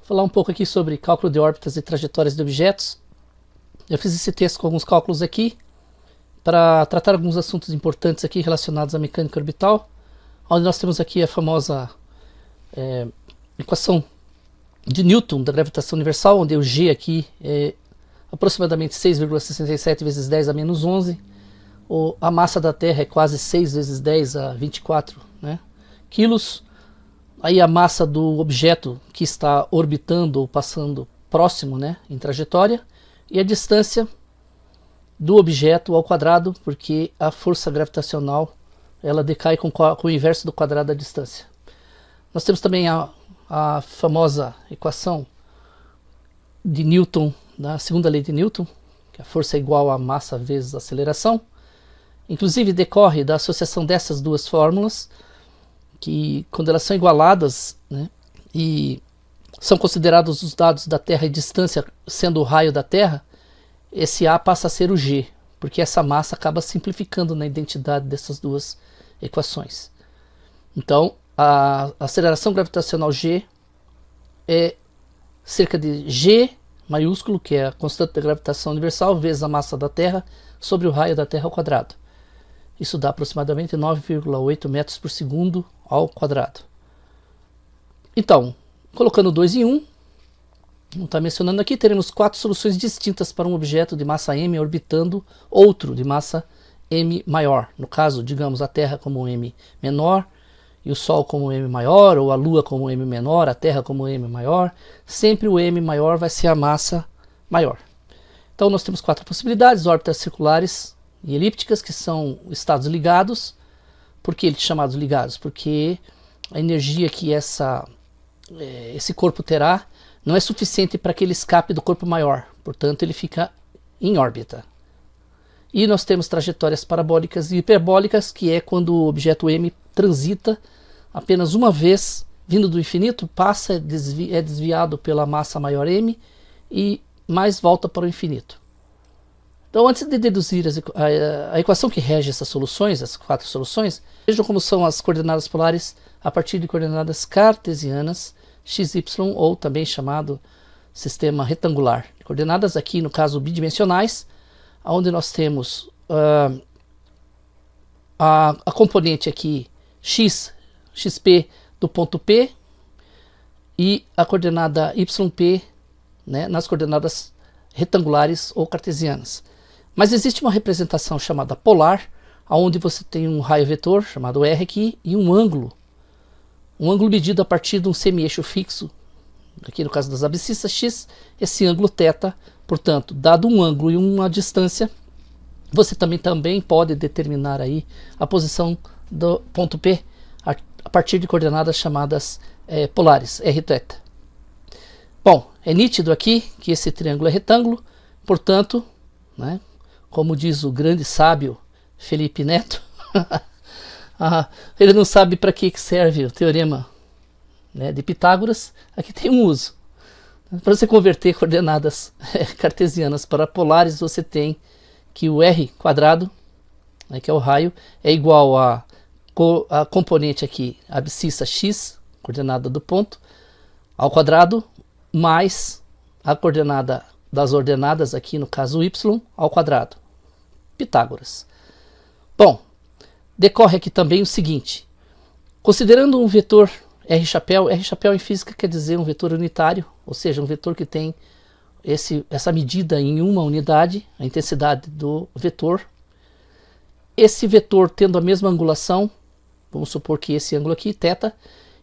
falar um pouco aqui sobre cálculo de órbitas e trajetórias de objetos. Eu fiz esse texto com alguns cálculos aqui para tratar alguns assuntos importantes aqui relacionados à mecânica orbital, onde nós temos aqui a famosa equação de Newton da gravitação universal, onde o G aqui é aproximadamente 6,67 vezes 10 a menos 11. A massa da Terra é quase 6 vezes 10 a 24 quilos. Aí a massa do objeto que está orbitando ou passando próximo em trajetória. E a distância do objeto ao quadrado, porque a força gravitacional ela decai com o inverso do quadrado da distância. Nós temos também a famosa equação de Newton, da segunda lei de Newton, que a força é igual a massa vezes a aceleração. Inclusive decorre da associação dessas duas fórmulas, que quando elas são igualadas e são considerados os dados da Terra e distância sendo o raio da Terra, esse A passa a ser o G, porque essa massa acaba simplificando na identidade dessas duas equações. Então, a aceleração gravitacional G é cerca de G maiúsculo, que é a constante da gravitação universal, vezes a massa da Terra sobre o raio da Terra ao quadrado. Isso dá aproximadamente 9,8 metros por segundo ao quadrado. Então, colocando 2 em 1, não está mencionando aqui, teremos 4 soluções distintas para um objeto de massa m orbitando outro de massa m maior. No caso, digamos a Terra como m menor, e o Sol como m maior, ou a Lua como m menor, a Terra como m maior. Sempre o m maior vai ser a massa maior. Então nós temos 4 possibilidades: órbitas circulares e elípticas, que são estados ligados. Por que eles chamados ligados? Porque a energia que esse corpo terá não é suficiente para que ele escape do corpo maior, portanto ele fica em órbita. E nós temos trajetórias parabólicas e hiperbólicas, que é quando o objeto M transita apenas uma vez, vindo do infinito, passa, é desviado pela massa maior M e mais volta para o infinito. Então, antes de deduzir a equação que rege essas soluções, as 4 soluções, vejam como são as coordenadas polares a partir de coordenadas cartesianas, x, y, ou também chamado sistema retangular. Coordenadas aqui, no caso, bidimensionais, onde nós temos a componente aqui x, xp do ponto P, e a coordenada yp nas coordenadas retangulares ou cartesianas. Mas existe uma representação chamada polar, onde você tem um raio vetor chamado R aqui e um ângulo medido a partir de um semi-eixo fixo, aqui no caso das abscissas x, esse ângulo θ. Portanto, dado um ângulo e uma distância, você também pode determinar aí a posição do ponto P a partir de coordenadas chamadas polares, rθ. Bom, é nítido aqui que esse triângulo é retângulo, portanto, como diz o grande sábio Felipe Neto, ele não sabe para que serve o teorema de Pitágoras. Aqui tem um uso. Para você converter coordenadas cartesianas para polares, você tem que o r quadrado, que é o raio, é igual a componente aqui, abscissa x, coordenada do ponto, ao quadrado, mais a coordenada das ordenadas aqui, no caso y, ao quadrado. Pitágoras. Bom, decorre aqui também o seguinte: considerando um vetor R chapéu em física quer dizer um vetor unitário, ou seja, um vetor que tem essa medida em uma unidade, a intensidade do vetor. Esse vetor tendo a mesma angulação, vamos supor que esse ângulo aqui, θ,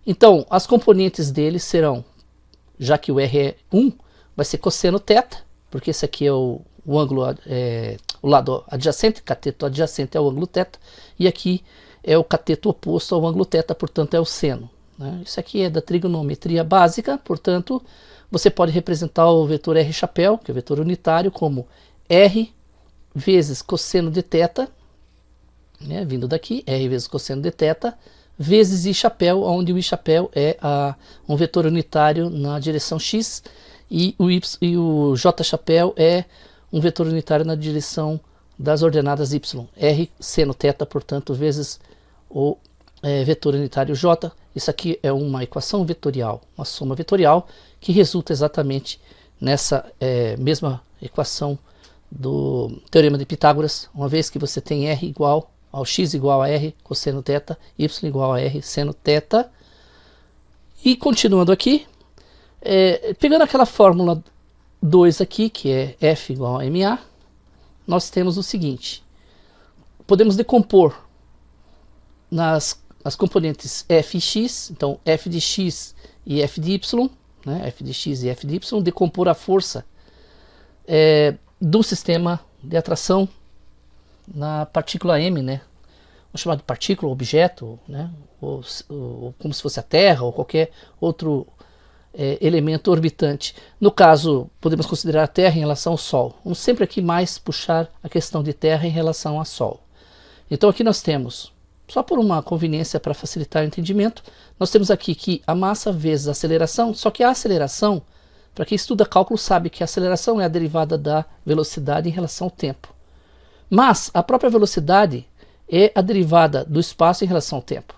então as componentes dele serão, já que o R é 1, vai ser cosseno θ, porque esse aqui é o ângulo, o lado adjacente, cateto adjacente é o ângulo θ, e aqui é o cateto oposto ao ângulo θ, portanto é o seno. Isso aqui é da trigonometria básica, portanto você pode representar o vetor R chapéu, que é o vetor unitário, como R vezes cosseno de θ, vindo daqui, R vezes cosseno de θ, vezes I chapéu, onde o I chapéu é um vetor unitário na direção x, e o J chapéu é um vetor unitário na direção das ordenadas y. R seno θ, portanto, vezes o vetor unitário J, Isso aqui é uma equação vetorial, uma soma vetorial que resulta exatamente nessa mesma equação do Teorema de Pitágoras, uma vez que você tem R igual ao x igual a R cosseno θ, y igual a R seno θ. E continuando aqui, pegando aquela fórmula 2 aqui, que é F igual a MA, nós temos o seguinte: podemos decompor as componentes f e x, então f de x e f de y, né, f de x e f de y, decompor a força do sistema de atração na partícula m, né? Vamos chamar de partícula, objeto, né? Ou como se fosse a Terra ou qualquer outro elemento orbitante. No caso, podemos considerar a Terra em relação ao Sol. Vamos sempre aqui mais puxar a questão de Terra em relação ao Sol. Então aqui nós temos, só por uma conveniência para facilitar o entendimento, nós temos aqui que a massa vezes a aceleração, só que a aceleração, para quem estuda cálculo sabe que a aceleração é a derivada da velocidade em relação ao tempo. Mas a própria velocidade é a derivada do espaço em relação ao tempo.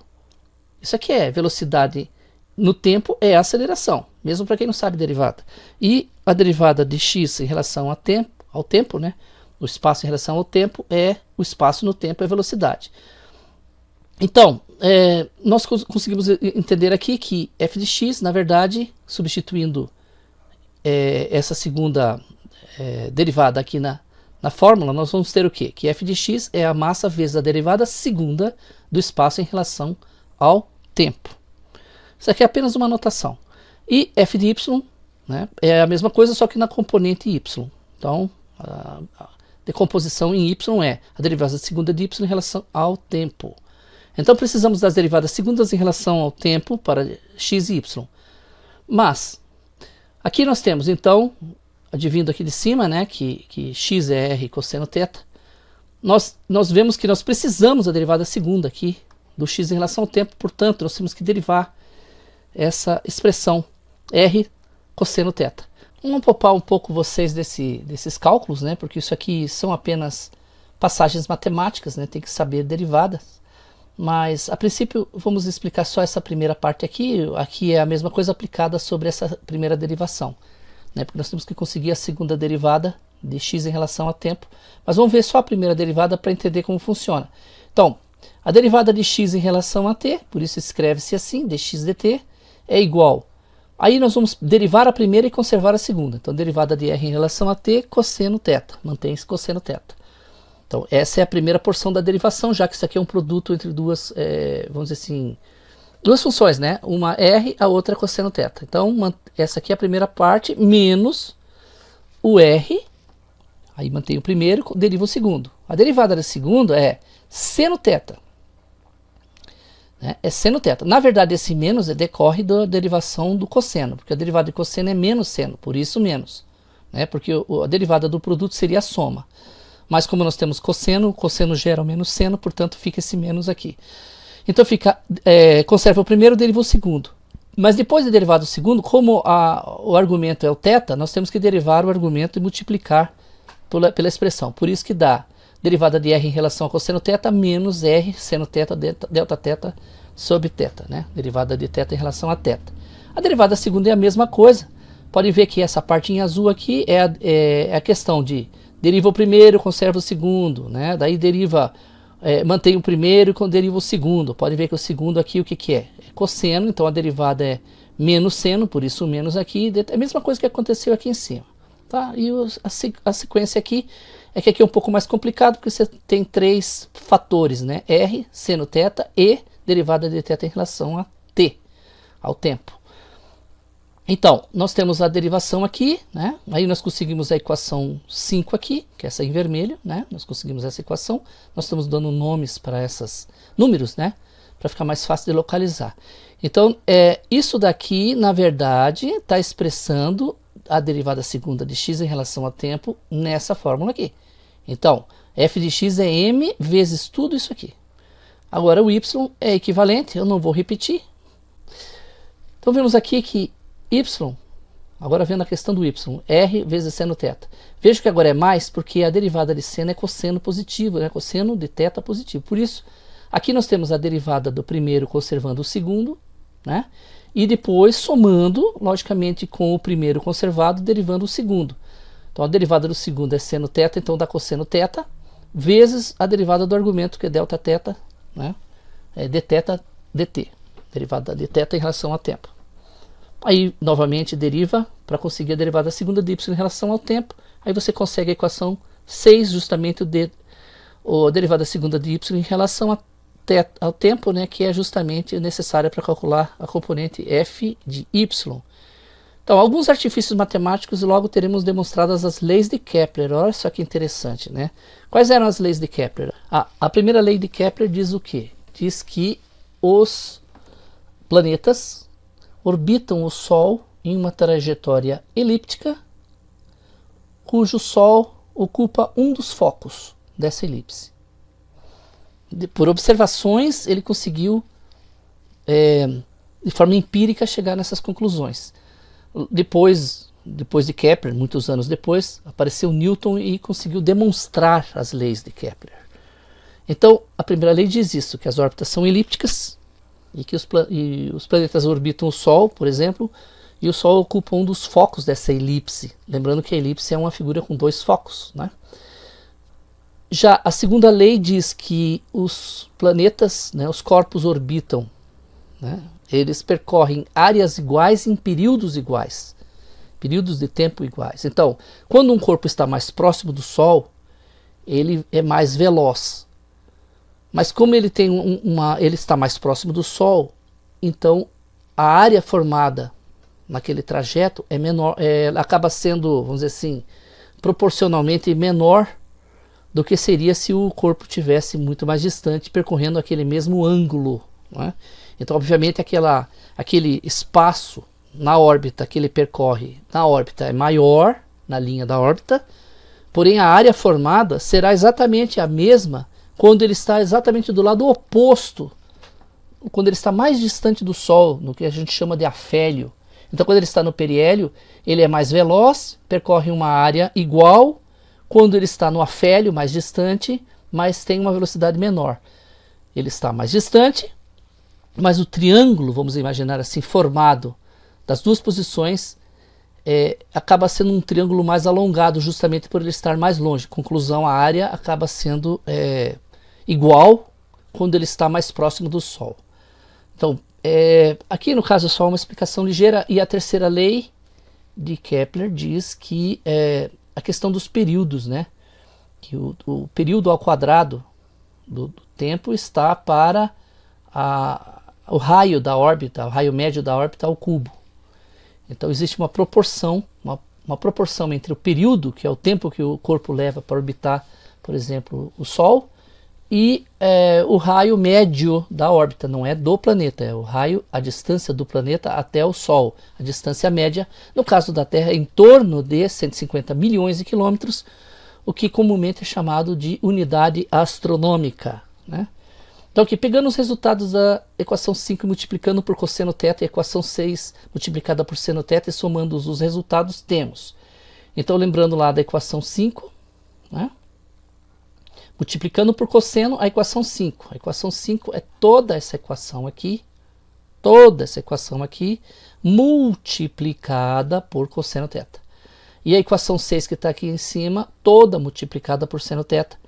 Isso aqui é velocidade no tempo, é a aceleração, mesmo para quem não sabe derivada. E a derivada de x em relação ao tempo, né? O espaço em relação ao tempo é o espaço no tempo, é velocidade. Então, nós conseguimos entender aqui que f de x, na verdade, substituindo essa segunda derivada aqui na fórmula, nós vamos ter o quê? Que f de x é a massa vezes a derivada segunda do espaço em relação ao tempo. Isso aqui é apenas uma notação. E f de y, né, é a mesma coisa, só que na componente y. Então, a decomposição em y é a derivada segunda de y em relação ao tempo. Então precisamos das derivadas segundas em relação ao tempo para x e y. Mas, aqui nós temos então, advindo aqui de cima, né, que x é r cosseno θ, nós vemos que nós precisamos da derivada segunda aqui do x em relação ao tempo, portanto nós temos que derivar essa expressão r cosseno θ. Vamos poupar um pouco vocês desses cálculos, né, porque isso aqui são apenas passagens matemáticas, né, tem que saber derivadas. Mas, a princípio, vamos explicar só essa primeira parte aqui. Aqui é a mesma coisa aplicada sobre essa primeira derivação, né? Porque nós temos que conseguir a segunda derivada de x em relação a tempo. Mas vamos ver só a primeira derivada para entender como funciona. Então, a derivada de x em relação a t, por isso escreve-se assim, dx dt, é igual. Aí nós vamos derivar a primeira e conservar a segunda. Então, derivada de r em relação a t, cosseno θ. Mantém-se cosseno θ. Então, essa é a primeira porção da derivação, já que isso aqui é um produto entre duas, vamos dizer assim, duas funções, né? Uma r, a outra é cosseno θ. Então, essa aqui é a primeira parte, menos o r, aí mantém o primeiro, deriva o segundo. A derivada da segunda é seno θ. Né? É seno θ. Na verdade, esse menos decorre da derivação do cosseno, porque a derivada de cosseno é menos seno, por isso menos. Né? Porque a derivada do produto seria a soma. Mas como nós temos cosseno, o cosseno gera o menos seno, portanto fica esse menos aqui. Então fica, conserva o primeiro, deriva o segundo. Mas depois de derivar do segundo, como o argumento é o θ, nós temos que derivar o argumento e multiplicar pela expressão. Por isso que dá derivada de r em relação ao cosseno θ menos r seno θ delta θ sobre θ. Né? Derivada de θ em relação a θ. A derivada segunda é a mesma coisa. Podem ver que essa parte em azul aqui é a questão de deriva o primeiro, conserva o segundo, né? Daí deriva, mantém o primeiro e deriva o segundo. Pode ver que o segundo aqui o que é? É cosseno, então a derivada é menos seno, por isso o menos aqui. É a mesma coisa que aconteceu aqui em cima. Tá? E a sequência aqui é que aqui é um pouco mais complicado, porque você tem três fatores, né? R, seno θ e derivada de θ em relação a t, ao tempo. Então, nós temos a derivação aqui, né? Aí nós conseguimos a equação 5 aqui, que é essa em vermelho, né? Nós conseguimos essa equação. Nós estamos dando nomes para esses números, né? Para ficar mais fácil de localizar. Então, isso daqui, na verdade, está expressando a derivada segunda de x em relação ao tempo nessa fórmula aqui. Então, f de x é m vezes tudo isso aqui. Agora, o y é equivalente, eu não vou repetir. Então, vemos aqui que y, agora vendo a questão do y, r vezes seno θ. Vejo que agora é mais porque a derivada de seno é cosseno positivo, né? Cosseno de θ positivo. Por isso, aqui nós temos a derivada do primeiro conservando o segundo, né? E depois somando, logicamente, com o primeiro conservado, derivando o segundo. Então a derivada do segundo é seno θ, então dá cosseno θ, vezes a derivada do argumento, que é delta θ, né? É dθ dt, derivada de θ em relação ao tempo. Aí, novamente, deriva para conseguir a derivada segunda de y em relação ao tempo. Aí você consegue a equação 6, justamente a derivada segunda de y em relação ao tempo, né, que é justamente necessária para calcular a componente f de y. Então, alguns artifícios matemáticos e logo teremos demonstradas as leis de Kepler. Olha só que interessante, né? Quais eram as leis de Kepler? A primeira lei de Kepler diz o quê? Diz que os planetas orbitam o Sol em uma trajetória elíptica, cujo Sol ocupa um dos focos dessa elipse. Por observações, ele conseguiu, de forma empírica, chegar nessas conclusões. Depois de Kepler, muitos anos depois, apareceu Newton e conseguiu demonstrar as leis de Kepler. Então, a primeira lei diz isso, que as órbitas são elípticas e que os planetas orbitam o Sol, por exemplo, e o Sol ocupa um dos focos dessa elipse. Lembrando que a elipse é uma figura com dois focos, né? Já a segunda lei diz que os planetas, né, os corpos orbitam, né? Eles percorrem áreas iguais em períodos iguais, períodos de tempo iguais. Então, quando um corpo está mais próximo do Sol, ele é mais veloz. Mas como ele tem ele está mais próximo do Sol, então a área formada naquele trajeto é menor, acaba sendo, vamos dizer assim, proporcionalmente menor do que seria se o corpo tivesse muito mais distante, percorrendo aquele mesmo ângulo, né? Então, obviamente, aquele espaço na órbita que ele percorre na órbita é maior, na linha da órbita, porém a área formada será exatamente a mesma quando ele está exatamente do lado oposto, quando ele está mais distante do Sol, no que a gente chama de afélio. Então, quando ele está no periélio, ele é mais veloz, percorre uma área igual. Quando ele está no afélio, mais distante, mas tem uma velocidade menor. Ele está mais distante, mas o triângulo, vamos imaginar assim, formado das duas posições, acaba sendo um triângulo mais alongado, justamente por ele estar mais longe. Conclusão, a área acaba sendo igual quando ele está mais próximo do Sol. Então, aqui no caso é só uma explicação ligeira. E a terceira lei de Kepler diz que a questão dos períodos, né? Que o período ao quadrado do tempo está para o raio da órbita, o raio médio da órbita ao cubo. Então existe uma proporção, uma proporção entre o período, que é o tempo que o corpo leva para orbitar, por exemplo, o Sol, e o raio médio da órbita, não é do planeta, é o raio, a distância do planeta até o Sol. A distância média, no caso da Terra, é em torno de 150 milhões de quilômetros, o que comumente é chamado de unidade astronômica, né? Então, aqui, pegando os resultados da equação 5 multiplicando por cosseno θ e a equação 6 multiplicada por seno θ e somando os resultados, temos. Então, lembrando lá da equação 5, né? Multiplicando por cosseno, a equação 5. A equação 5 é toda essa equação aqui, multiplicada por cosseno θ. E a equação 6 que está aqui em cima, toda multiplicada por seno θ.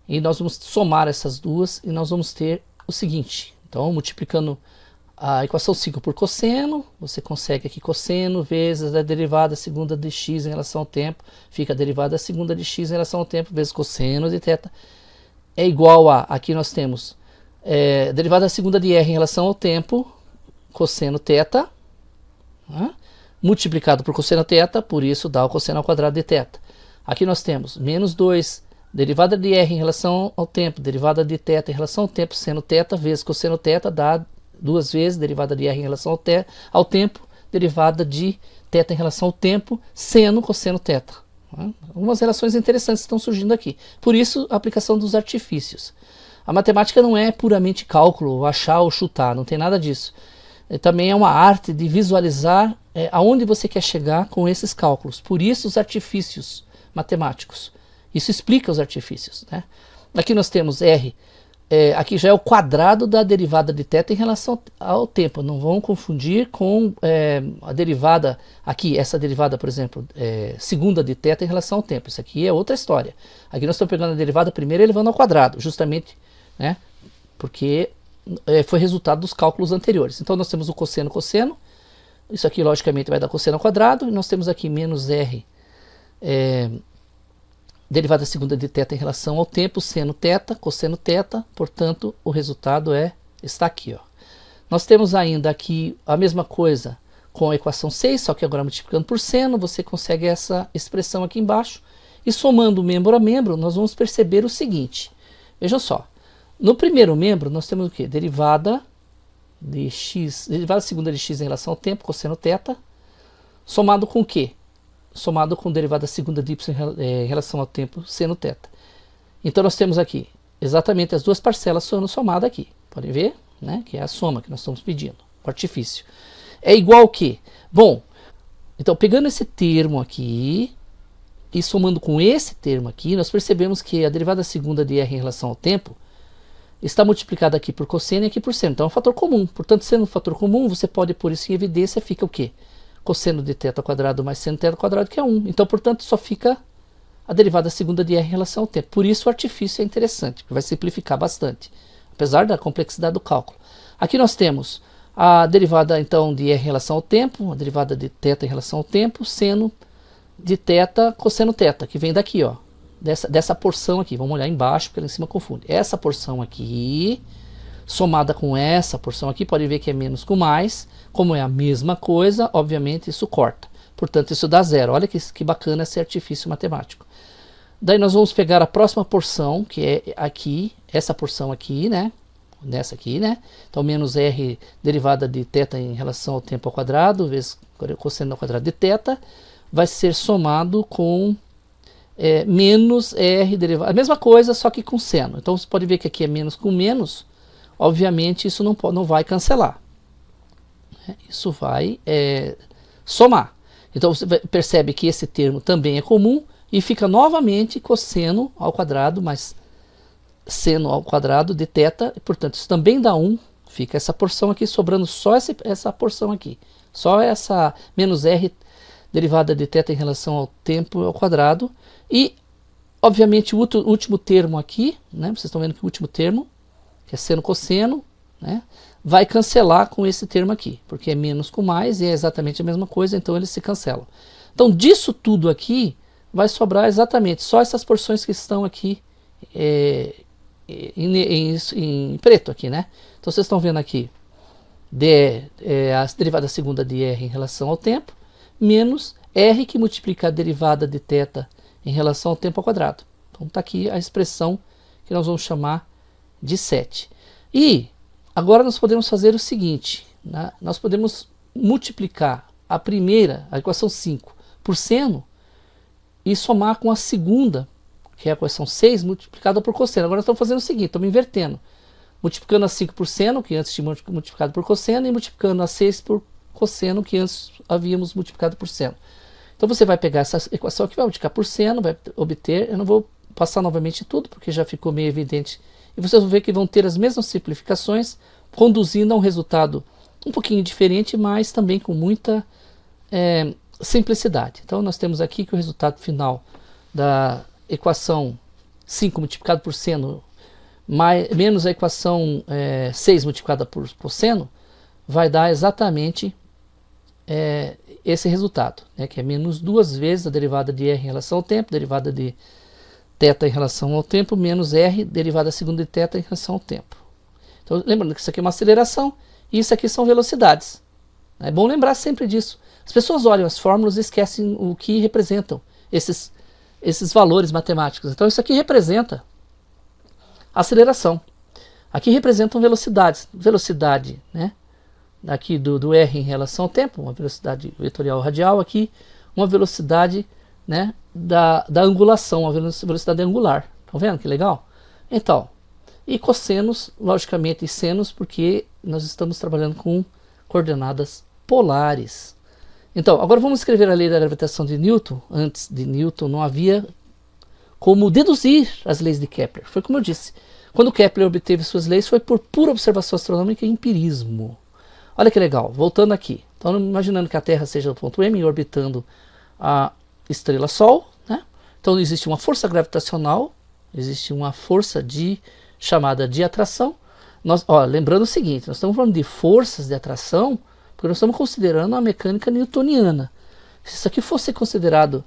E nós vamos somar essas duas e nós vamos ter o seguinte. Então, multiplicando a equação 5 por cosseno, você consegue aqui cosseno vezes a derivada segunda de x em relação ao tempo, fica a derivada segunda de x em relação ao tempo vezes cosseno de θ, é igual a, aqui nós temos derivada segunda de r em relação ao tempo, cosseno θ, né? Multiplicado por cosseno θ, por isso dá o cosseno ao quadrado de θ. Aqui nós temos menos 2, derivada de r em relação ao tempo, derivada de θ em relação ao tempo, seno θ vezes cosseno θ dá duas vezes derivada de r em relação ao tempo, derivada de θ em relação ao tempo, seno cosseno θ. Algumas relações interessantes estão surgindo aqui. Por isso, a aplicação dos artifícios. A matemática não é puramente cálculo, achar ou chutar, não tem nada disso. Também é uma arte de visualizar aonde você quer chegar com esses cálculos. Por isso, os artifícios matemáticos. Isso explica os artifícios, né? Aqui nós temos R aqui já é o quadrado da derivada de θ em relação ao tempo. Não vão confundir com a derivada aqui, essa derivada, por exemplo, segunda de θ em relação ao tempo. Isso aqui é outra história. Aqui nós estamos pegando a derivada primeira e elevando ao quadrado, justamente, né, porque foi resultado dos cálculos anteriores. Então nós temos o cosseno, cosseno. Isso aqui logicamente vai dar cosseno ao quadrado. E nós temos aqui menos r derivada segunda de θ em relação ao tempo, seno θ, cosseno θ, portanto o resultado está aqui. Ó. Nós temos ainda aqui a mesma coisa com a equação 6, só que agora multiplicando por seno, você consegue essa expressão aqui embaixo. E somando membro a membro, nós vamos perceber o seguinte. Vejam só, no primeiro membro nós temos o quê? Derivada de x, derivada segunda de x em relação ao tempo, cosseno θ, somado com o quê? Somado com derivada segunda de y em relação ao tempo, seno θ. Então nós temos aqui exatamente as duas parcelas sendo somadas aqui. Podem ver, né, que é a soma que nós estamos pedindo, o artifício. É igual ao quê? Bom, então pegando esse termo aqui e somando com esse termo aqui, nós percebemos que a derivada segunda de r em relação ao tempo está multiplicada aqui por cosseno e aqui por seno. Então é um fator comum. Portanto, sendo um fator comum, você pode pôr isso em evidência, fica o quê? Cosseno de θ ao quadrado mais seno θ ao quadrado, que é 1. Então, portanto, só fica a derivada segunda de r em relação ao tempo. Por isso o artifício é interessante, porque vai simplificar bastante, apesar da complexidade do cálculo. Aqui nós temos a derivada, então, de r em relação ao tempo, a derivada de θ em relação ao tempo, seno de θ, cosseno θ, que vem daqui, ó, dessa porção aqui. Vamos olhar embaixo, porque lá em cima confunde. Essa porção aqui, somada com essa porção aqui, pode ver que é menos com mais. Como é a mesma coisa, obviamente isso corta. Portanto, isso dá zero. Olha que bacana esse artifício matemático. Daí nós vamos pegar a próxima porção, que é aqui, essa porção aqui, né? Nessa aqui, né? Então, menos r derivada de θ em relação ao tempo ao quadrado, vezes cosseno ao quadrado de θ, vai ser somado com menos r derivada. A mesma coisa, só que com seno. Então, você pode ver que aqui é menos com menos. Obviamente, isso não vai cancelar. Isso vai somar. Então você percebe que esse termo também é comum e fica novamente cosseno ao quadrado mais seno ao quadrado de θ. E, portanto, isso também dá 1. Fica essa porção aqui, sobrando só essa porção aqui. Só essa menos r derivada de θ em relação ao tempo ao quadrado. E, obviamente, o último termo aqui, né? Vocês estão vendo que o último termo, que é seno cosseno, né, vai cancelar com esse termo aqui, porque é menos com mais e é exatamente a mesma coisa, então eles se cancelam. Então, disso tudo aqui, vai sobrar exatamente só essas porções que estão aqui em preto aqui, né? Então, vocês estão vendo aqui a derivada segunda de r em relação ao tempo, menos r que multiplica a derivada de θ em relação ao tempo ao quadrado. Então, está aqui a expressão que nós vamos chamar de 7. E agora nós podemos fazer o seguinte, né? Nós podemos multiplicar a equação 5, por seno e somar com a segunda, que é a equação 6, multiplicada por cosseno. Agora nós estamos fazendo o seguinte, estamos invertendo. Multiplicando a 5 por seno, que antes tínhamos multiplicado por cosseno, e multiplicando a 6 por cosseno, que antes havíamos multiplicado por seno. Então você vai pegar essa equação aqui, vai multiplicar por seno, vai obter, eu não vou passar novamente tudo, porque já ficou meio evidente. E vocês vão ver que vão ter as mesmas simplificações, conduzindo a um resultado um pouquinho diferente, mas também com muita simplicidade. Então nós temos aqui que o resultado final da equação 5 multiplicado por seno menos a equação 6 multiplicada por cosseno vai dar exatamente esse resultado, né, que é menos 2 vezes a derivada de r em relação ao tempo, derivada de θ em relação ao tempo, menos r derivada segunda de θ em relação ao tempo. Então, lembrando que isso aqui é uma aceleração e isso aqui são velocidades. É bom lembrar sempre disso. As pessoas olham as fórmulas e esquecem o que representam esses valores matemáticos. Então, isso aqui representa aceleração. Aqui representam velocidades. Velocidade, né, aqui do r em relação ao tempo, uma velocidade vetorial radial, aqui uma velocidade, né, da angulação, a velocidade angular. Estão vendo que legal? Então, e cossenos, logicamente, e senos, porque nós estamos trabalhando com coordenadas polares. Então, agora vamos escrever a lei da gravitação de Newton. Antes de Newton não havia como deduzir as leis de Kepler. Foi como eu disse, Quando Kepler obteve suas leis foi por pura observação astronômica e empirismo. Olha que legal, voltando aqui. Então, imaginando que a Terra seja o ponto M orbitando a estrela Sol, né? Então existe uma força gravitacional, existe uma força chamada de atração. Lembrando o seguinte, nós estamos falando de forças de atração porque nós estamos considerando a mecânica newtoniana. Se isso aqui fosse considerado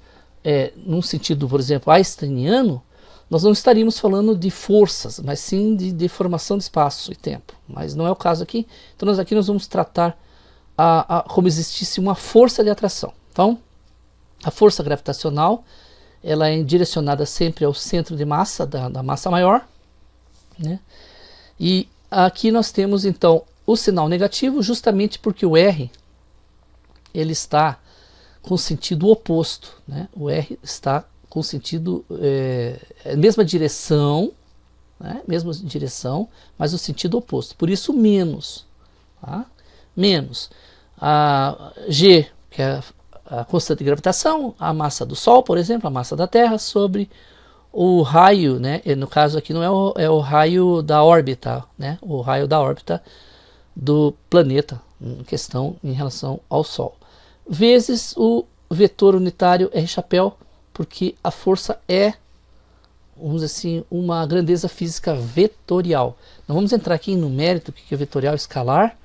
num sentido, por exemplo, einsteiniano, nós não estaríamos falando de forças, mas sim de deformação de espaço e tempo. Mas não é o caso aqui. Então aqui nós vamos tratar como existisse uma força de atração. Então, a força gravitacional ela é direcionada sempre ao centro de massa, da massa maior, né? E aqui nós temos então o sinal negativo, justamente porque o R ele está com sentido oposto, né? O R está com sentido, mesma direção, né? Mesma direção, mas o sentido oposto. Por isso menos, tá? Menos. A G, que é a constante de gravitação, a massa do Sol, por exemplo, a massa da Terra, sobre o raio, né? No caso aqui não é o raio da órbita, né? O raio da órbita do planeta em questão em relação ao Sol, vezes o vetor unitário R chapéu, porque a força é, vamos dizer assim, uma grandeza física vetorial. Não vamos entrar aqui no mérito do que é vetorial escalar,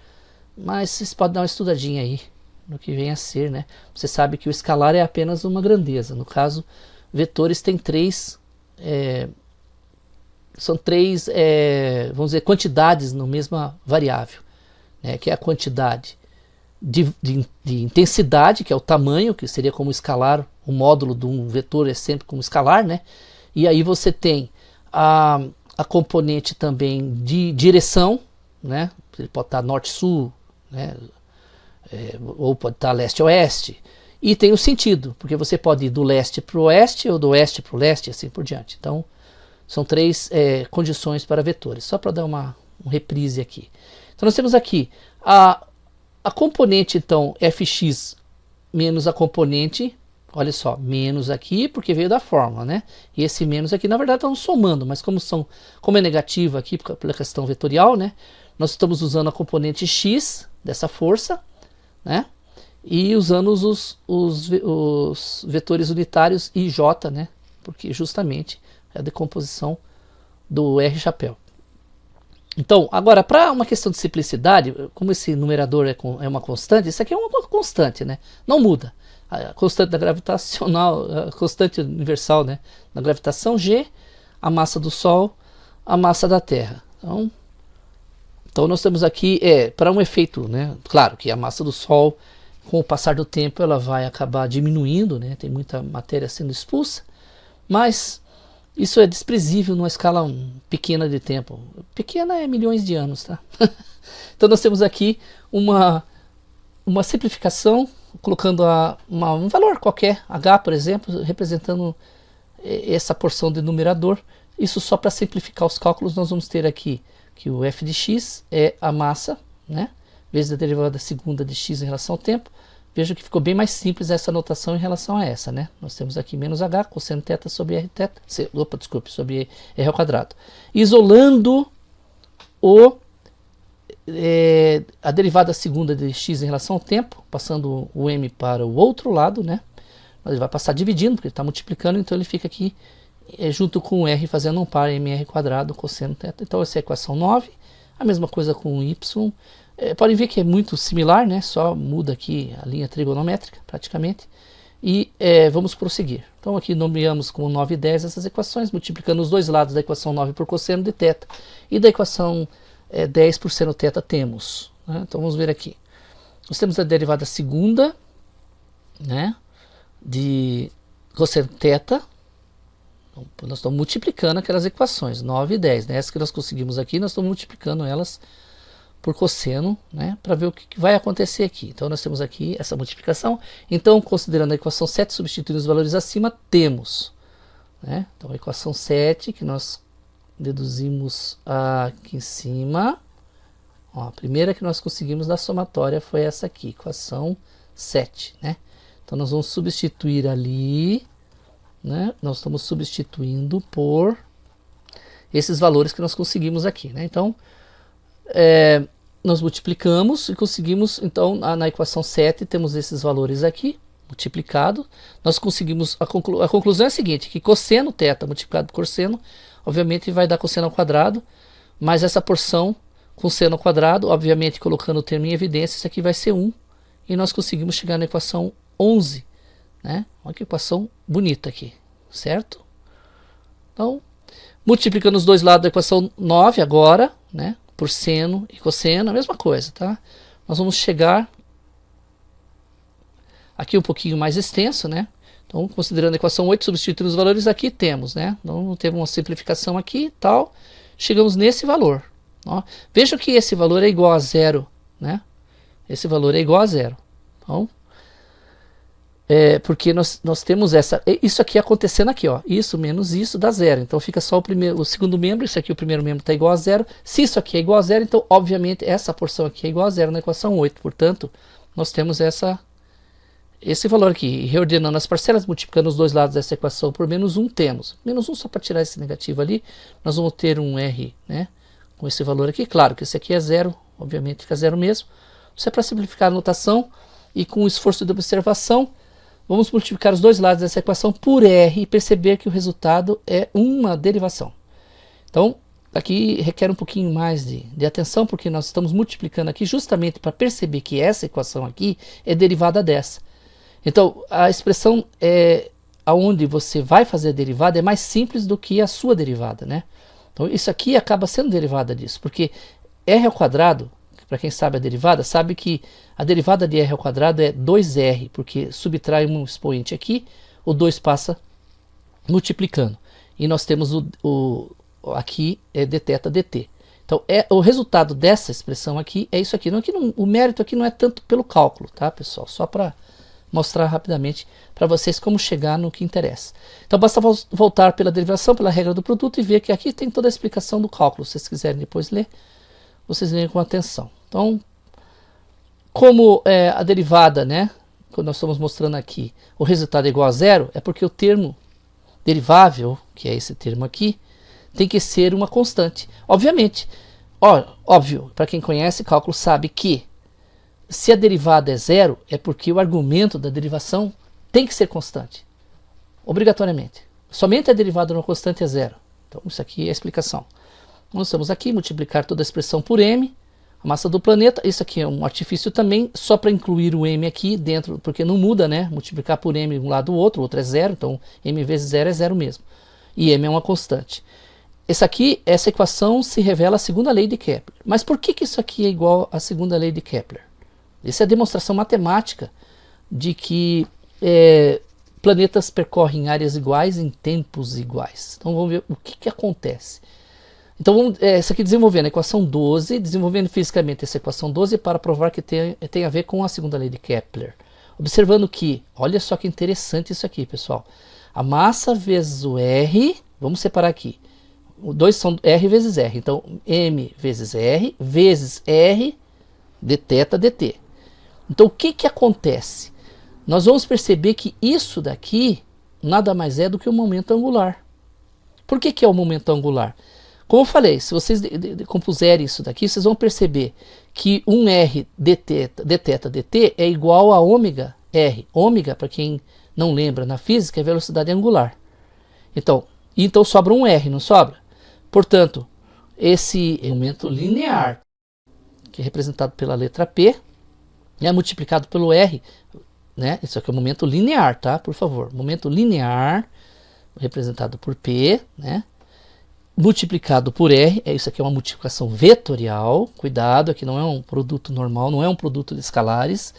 mas vocês podem dar uma estudadinha aí no que vem a ser, né? Você sabe que o escalar é apenas uma grandeza. No caso, vetores têm são três, vamos dizer, quantidades na mesma variável, né? Que é a quantidade de intensidade, que é o tamanho, que seria como escalar, o módulo de um vetor é sempre como escalar, né? E aí você tem a componente também de direção, né? Ele pode estar norte-sul, né? Ou pode estar leste-oeste, e tem o sentido, porque você pode ir do leste para o oeste ou do oeste para o leste e assim por diante. Então são três condições para vetores, só para dar um reprise aqui. Então nós temos aqui a componente então fx menos a componente, olha só, menos aqui porque veio da fórmula, né? E esse menos aqui na verdade estão somando, mas como é negativo aqui pela questão vetorial, né? Nós estamos usando a componente x dessa força, né? E usando os vetores unitários i e j, né? Porque justamente é a decomposição do R chapéu. Então, agora, para uma questão de simplicidade, como esse numerador é uma constante, isso aqui é uma constante, né? Não muda. A constante da gravitacional, a constante universal, né? Da gravitação G, a massa do Sol, a massa da Terra. Então nós temos aqui, para um efeito, né? Claro que a massa do Sol, com o passar do tempo, ela vai acabar diminuindo, né? Tem muita matéria sendo expulsa, mas isso é desprezível numa escala pequena de tempo. Pequena é milhões de anos, tá? Então nós temos aqui uma simplificação, colocando um valor qualquer, H, por exemplo, representando essa porção de numerador. Isso só para simplificar os cálculos, nós vamos ter aqui que o f de x é a massa, né? Vezes a derivada segunda de x em relação ao tempo. Veja que ficou bem mais simples essa notação em relação a essa, né? Nós temos aqui menos h, cosseno θ sobre r θ, sobre r ao quadrado. Isolando a derivada segunda de x em relação ao tempo, passando o m para o outro lado, né? Ele vai passar dividindo, porque ele está multiplicando, então ele fica aqui junto com o r fazendo um par mr quadrado cosseno θ. Então essa é a equação 9. A mesma coisa com o y. Podem ver que é muito similar, né? Só muda aqui a linha trigonométrica praticamente. E vamos prosseguir. Então aqui nomeamos como 9 e 10 essas equações, multiplicando os dois lados da equação 9 por cosseno de θ. E da equação 10 por seno θ temos, né? Então vamos ver aqui. Nós temos a derivada segunda, né? De cosseno θ. Então, nós estamos multiplicando aquelas equações, 9 e 10. Né? Essas que nós conseguimos aqui, nós estamos multiplicando elas por cosseno, né? Para ver o que vai acontecer aqui. Então nós temos aqui essa multiplicação. Então, considerando a equação 7, substituindo os valores acima, temos, né? Então a equação 7, que nós deduzimos aqui em cima. Ó, a primeira que nós conseguimos da somatória foi essa aqui, equação 7, né? Então nós vamos substituir ali, né? Nós estamos substituindo por, esses valores que nós conseguimos aqui, né? Então, nós multiplicamos e conseguimos, então, na equação 7, temos esses valores aqui, multiplicado. Nós conseguimos, a conclusão é a seguinte, que cosseno θ multiplicado por cosseno, obviamente vai dar cosseno ao quadrado, mas essa porção com seno ao quadrado, obviamente colocando o termo em evidência, isso aqui vai ser 1, e nós conseguimos chegar na equação 11, né? Olha que equação bonita aqui, certo? Então, multiplicando os dois lados da equação 9 agora, né? Por seno e cosseno, a mesma coisa, tá? Nós vamos chegar aqui um pouquinho mais extenso, né? Então, considerando a equação 8, substituindo os valores aqui, temos, né? Então, temos uma simplificação aqui e tal. Chegamos nesse valor. Ó. Vejam que esse valor é igual a zero, né? Esse valor é igual a zero. Então, porque nós temos isso aqui acontecendo aqui, ó. Isso menos isso dá zero. Então, fica só o segundo membro. Isso aqui, o primeiro membro, está igual a zero. Se isso aqui é igual a zero, então, obviamente, essa porção aqui é igual a zero na equação 8. Portanto, nós temos esse valor aqui, reordenando as parcelas, multiplicando os dois lados dessa equação por menos 1, temos. Menos 1 só para tirar esse negativo ali, nós vamos ter um R, né, com esse valor aqui. Claro que esse aqui é zero, obviamente fica zero mesmo. Isso é para simplificar a notação e com o esforço de observação, vamos multiplicar os dois lados dessa equação por R e perceber que o resultado é uma derivação. Então, aqui requer um pouquinho mais de atenção, porque nós estamos multiplicando aqui justamente para perceber que essa equação aqui é derivada dessa. Então, a expressão aonde você vai fazer a derivada é mais simples do que a sua derivada, né? Então, isso aqui acaba sendo derivada disso, porque r ao quadrado, para quem sabe a derivada, sabe que a derivada de r ao quadrado é 2r, porque subtrai um expoente aqui, o 2 passa multiplicando. E nós temos aqui dθ dt. Então, o resultado dessa expressão aqui é isso aqui. O mérito aqui não é tanto pelo cálculo, tá, pessoal? Só para mostrar rapidamente para vocês como chegar no que interessa. Então basta voltar pela derivação, pela regra do produto e ver que aqui tem toda a explicação do cálculo. Se vocês quiserem depois ler, vocês leem com atenção. Então, como a derivada, né, quando nós estamos mostrando aqui, o resultado é igual a zero, é porque o termo derivável, que é esse termo aqui, tem que ser uma constante. Obviamente, óbvio, para quem conhece cálculo sabe que se a derivada é zero, é porque o argumento da derivação tem que ser constante. Obrigatoriamente. Somente a derivada de uma constante é zero. Então, isso aqui é a explicação. Nós estamos aqui, multiplicar toda a expressão por m, a massa do planeta. Isso aqui é um artifício também, só para incluir o m aqui dentro, porque não muda, né? Multiplicar por m de um lado do outro, o outro é zero, então m vezes zero é zero mesmo. E m é uma constante. Essa equação se revela a segunda lei de Kepler. Mas por que isso aqui é igual à segunda lei de Kepler? Essa é a demonstração matemática de que planetas percorrem áreas iguais em tempos iguais. Então vamos ver o que acontece. Então vamos isso aqui desenvolvendo a equação 12, desenvolvendo fisicamente essa equação 12 para provar que tem a ver com a segunda lei de Kepler. Observando que, olha só que interessante isso aqui, pessoal. A massa vezes o R, vamos separar aqui. Os dois são R vezes R. Então M vezes R dθ dt. Então o que acontece? Nós vamos perceber que isso daqui nada mais é do que o momento angular. Por que é o momento angular? Como eu falei, se vocês compuserem isso daqui, vocês vão perceber que um R dθ dt é igual a ômega R. Ômega, para quem não lembra na física, é velocidade angular. Então sobra um R, não sobra? Portanto, esse momento linear, que é representado pela letra P, é multiplicado pelo R, né? Isso aqui é o momento linear, tá? Por favor, momento linear, representado por P, né? Multiplicado por R, isso aqui é uma multiplicação vetorial, cuidado, aqui não é um produto normal, não é um produto de escalares,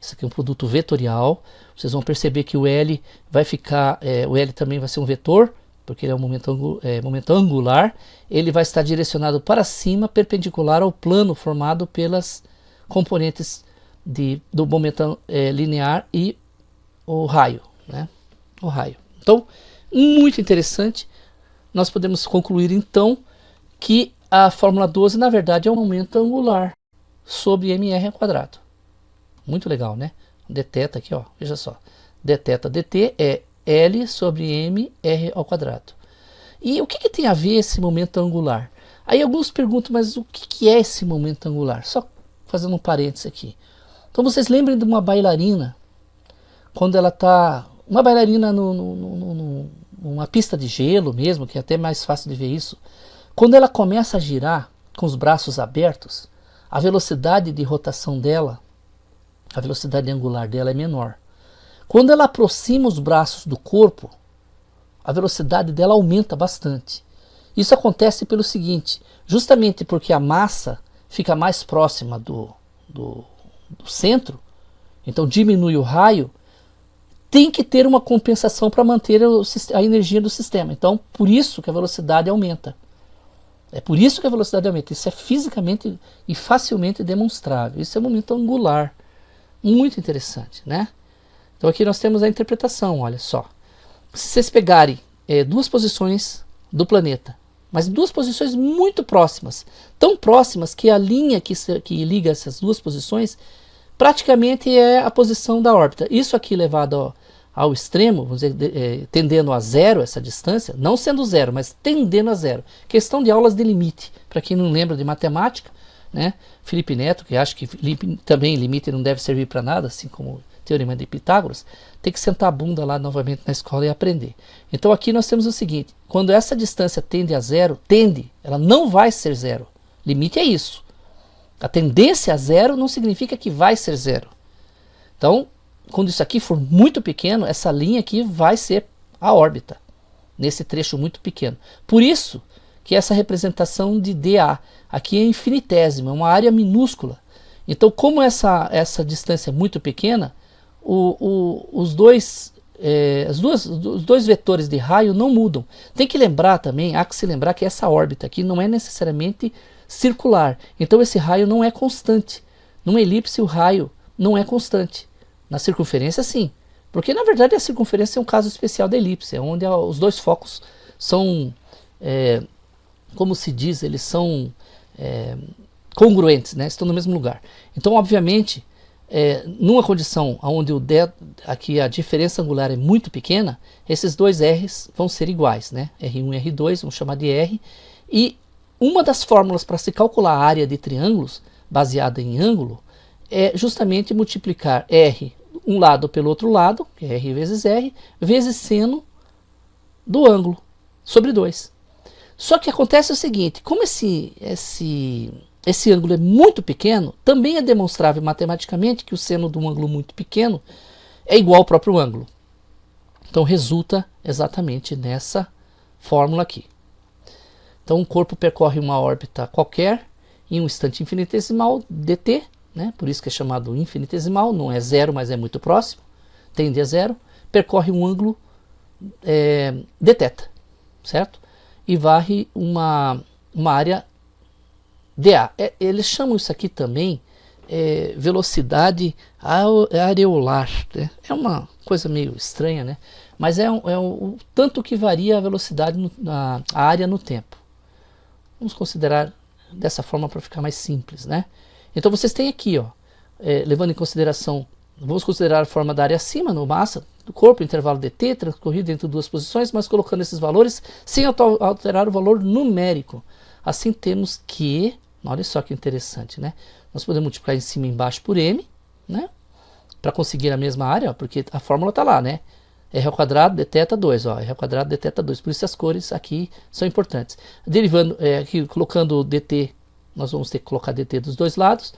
isso aqui é um produto vetorial. Vocês vão perceber que o L vai ficar, o L também vai ser um vetor, porque ele é um momento angular, ele vai estar direcionado para cima, perpendicular ao plano formado pelas componentes do momento linear e o raio, né? O raio. Então, muito interessante. Nós podemos concluir então que a fórmula 12 na verdade é um momento angular sobre mr ao quadrado. Muito legal, né? Dθ aqui, ó, veja só. Dθ dt é L sobre mr ao quadrado. E o que tem a ver esse momento angular? Aí alguns perguntam, mas o que é esse momento angular? Só fazendo um parênteses aqui. Então vocês lembram de uma bailarina, quando ela está... Uma bailarina numa pista de gelo mesmo, que é até mais fácil de ver isso. Quando ela começa a girar com os braços abertos, a velocidade de rotação dela, a velocidade angular dela é menor. Quando ela aproxima os braços do corpo, a velocidade dela aumenta bastante. Isso acontece pelo seguinte, justamente porque a massa fica mais próxima do centro, então diminui o raio, tem que ter uma compensação para manter a energia do sistema. Então, por isso que a velocidade aumenta. É por isso que a velocidade aumenta. Isso é fisicamente e facilmente demonstrável. Isso é um momento angular. Muito interessante, né? Então aqui nós temos a interpretação, olha só. Se vocês pegarem duas posições do planeta, mas duas posições muito próximas, tão próximas que a linha que liga essas duas posições praticamente é a posição da órbita. Isso aqui levado ao extremo, vamos dizer, tendendo a zero essa distância, não sendo zero, mas tendendo a zero. Questão de aulas de limite, para quem não lembra de matemática, né? Felipe Neto, que acha que também limite não deve servir para nada, assim como o Teorema de Pitágoras, tem que sentar a bunda lá novamente na escola e aprender. Então aqui nós temos o seguinte, quando essa distância tende a zero, ela não vai ser zero. Limite é isso. A tendência a zero não significa que vai ser zero. Então, quando isso aqui for muito pequeno, essa linha aqui vai ser a órbita, nesse trecho muito pequeno. Por isso que essa representação de dA aqui é infinitésima, é uma área minúscula. Então, como essa distância é muito pequena, os dois vetores de raio não mudam. Tem que lembrar também, há que se lembrar que essa órbita aqui não é necessariamente circular. Então esse raio não é constante. Numa elipse o raio não é constante. Na circunferência sim. Porque na verdade a circunferência é um caso especial da elipse, é onde os dois focos são, como se diz, eles são congruentes, né? Estão no mesmo lugar. Então obviamente, numa condição onde aqui a diferença angular é muito pequena, esses dois R's vão ser iguais, né? R1 e R2, vamos chamar de R. E uma das fórmulas para se calcular a área de triângulos, baseada em ângulo, é justamente multiplicar R um lado pelo outro lado, que é R vezes seno do ângulo, sobre 2. Só que acontece o seguinte, como esse ângulo é muito pequeno, também é demonstrável matematicamente que o seno de um ângulo muito pequeno é igual ao próprio ângulo. Então resulta exatamente nessa fórmula aqui. Então um corpo percorre uma órbita qualquer em um instante infinitesimal dt, né? Por isso que é chamado infinitesimal, não é zero, mas é muito próximo, tende a zero, percorre um ângulo dθ, certo? E varre uma área dA. Eles chamam isso aqui também velocidade areolar, né? É uma coisa meio estranha, né? Mas é o tanto que varia a velocidade, a área no tempo. Vamos considerar dessa forma para ficar mais simples, né? Então vocês têm aqui, ó, levando em consideração, vamos considerar a forma da área acima, no massa do corpo, intervalo dt, transcorrido entre duas posições, mas colocando esses valores sem alterar o valor numérico. Assim temos que, olha só que interessante, né? Nós podemos multiplicar em cima e embaixo por m, né? Para conseguir a mesma área, ó, porque a fórmula está lá, né? R ao quadrado dθ 2, ó, R ao quadrado dθ 2, por isso as cores aqui são importantes. Derivando, aqui, colocando o dt, nós vamos ter que colocar dt dos dois lados,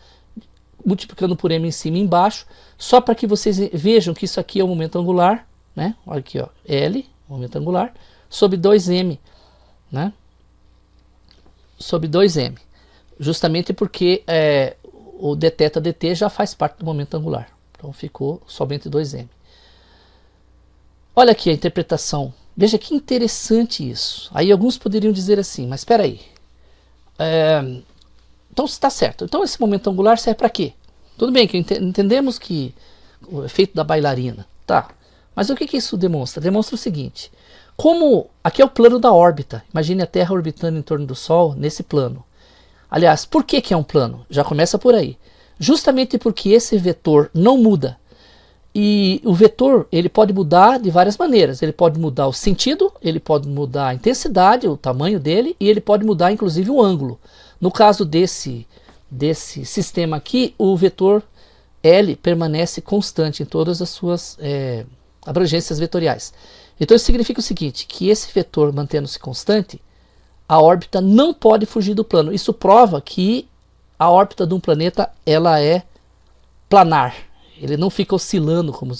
multiplicando por m em cima e embaixo, só para que vocês vejam que isso aqui é o momento angular, né? Olha aqui, ó, L, momento angular, sobre 2m, né? Sobre 2m, justamente porque o dθ dt já faz parte do momento angular, então ficou somente 2m. Olha aqui a interpretação, veja que interessante isso. Aí alguns poderiam dizer assim, mas espera aí, então está certo, então esse momento angular serve para quê? Tudo bem que entendemos que o efeito da bailarina, tá, mas o que isso demonstra? Demonstra o seguinte, como aqui é o plano da órbita, imagine a Terra orbitando em torno do Sol nesse plano. Aliás, por que é um plano? Já começa por aí. Justamente porque esse vetor não muda. E o vetor, ele pode mudar de várias maneiras. Ele pode mudar o sentido, ele pode mudar a intensidade, o tamanho dele, e ele pode mudar inclusive o ângulo. No caso desse sistema aqui, o vetor L permanece constante em todas as suas abrangências vetoriais. Então isso significa o seguinte, que esse vetor mantendo-se constante, a órbita não pode fugir do plano. Isso prova que a órbita de um planeta ela é planar. Ele não fica oscilando, como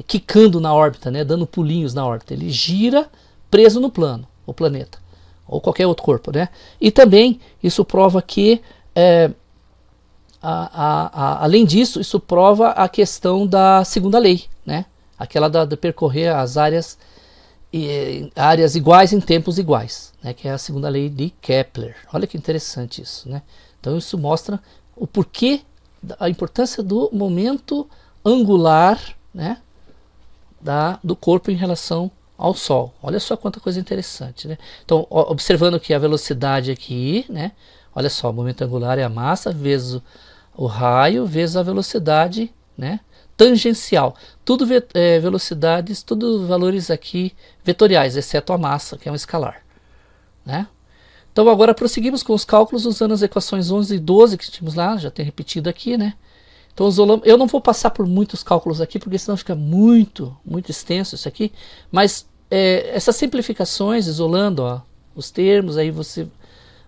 quicando na órbita, né, dando pulinhos na órbita. Ele gira preso no plano, o planeta, ou qualquer outro corpo, né? E também isso prova que, além disso, isso prova a questão da segunda lei, né? Aquela de percorrer as áreas iguais em tempos iguais, né? Que é a segunda lei de Kepler. Olha que interessante isso, né? Então isso mostra o porquê, a importância do momento angular, né, do corpo em relação ao Sol. Olha só quanta coisa interessante, né? Então, observando que a velocidade aqui, né, olha só, o momento angular é a massa vezes o raio vezes a velocidade, né, tangencial. Tudo velocidades, tudo valores aqui vetoriais, exceto a massa, que é um escalar, né? Então agora prosseguimos com os cálculos usando as equações 11 e 12 que tínhamos lá, já tem repetido aqui, né? Então eu não vou passar por muitos cálculos aqui, porque senão fica muito extenso isso aqui, mas essas simplificações, isolando os termos, aí você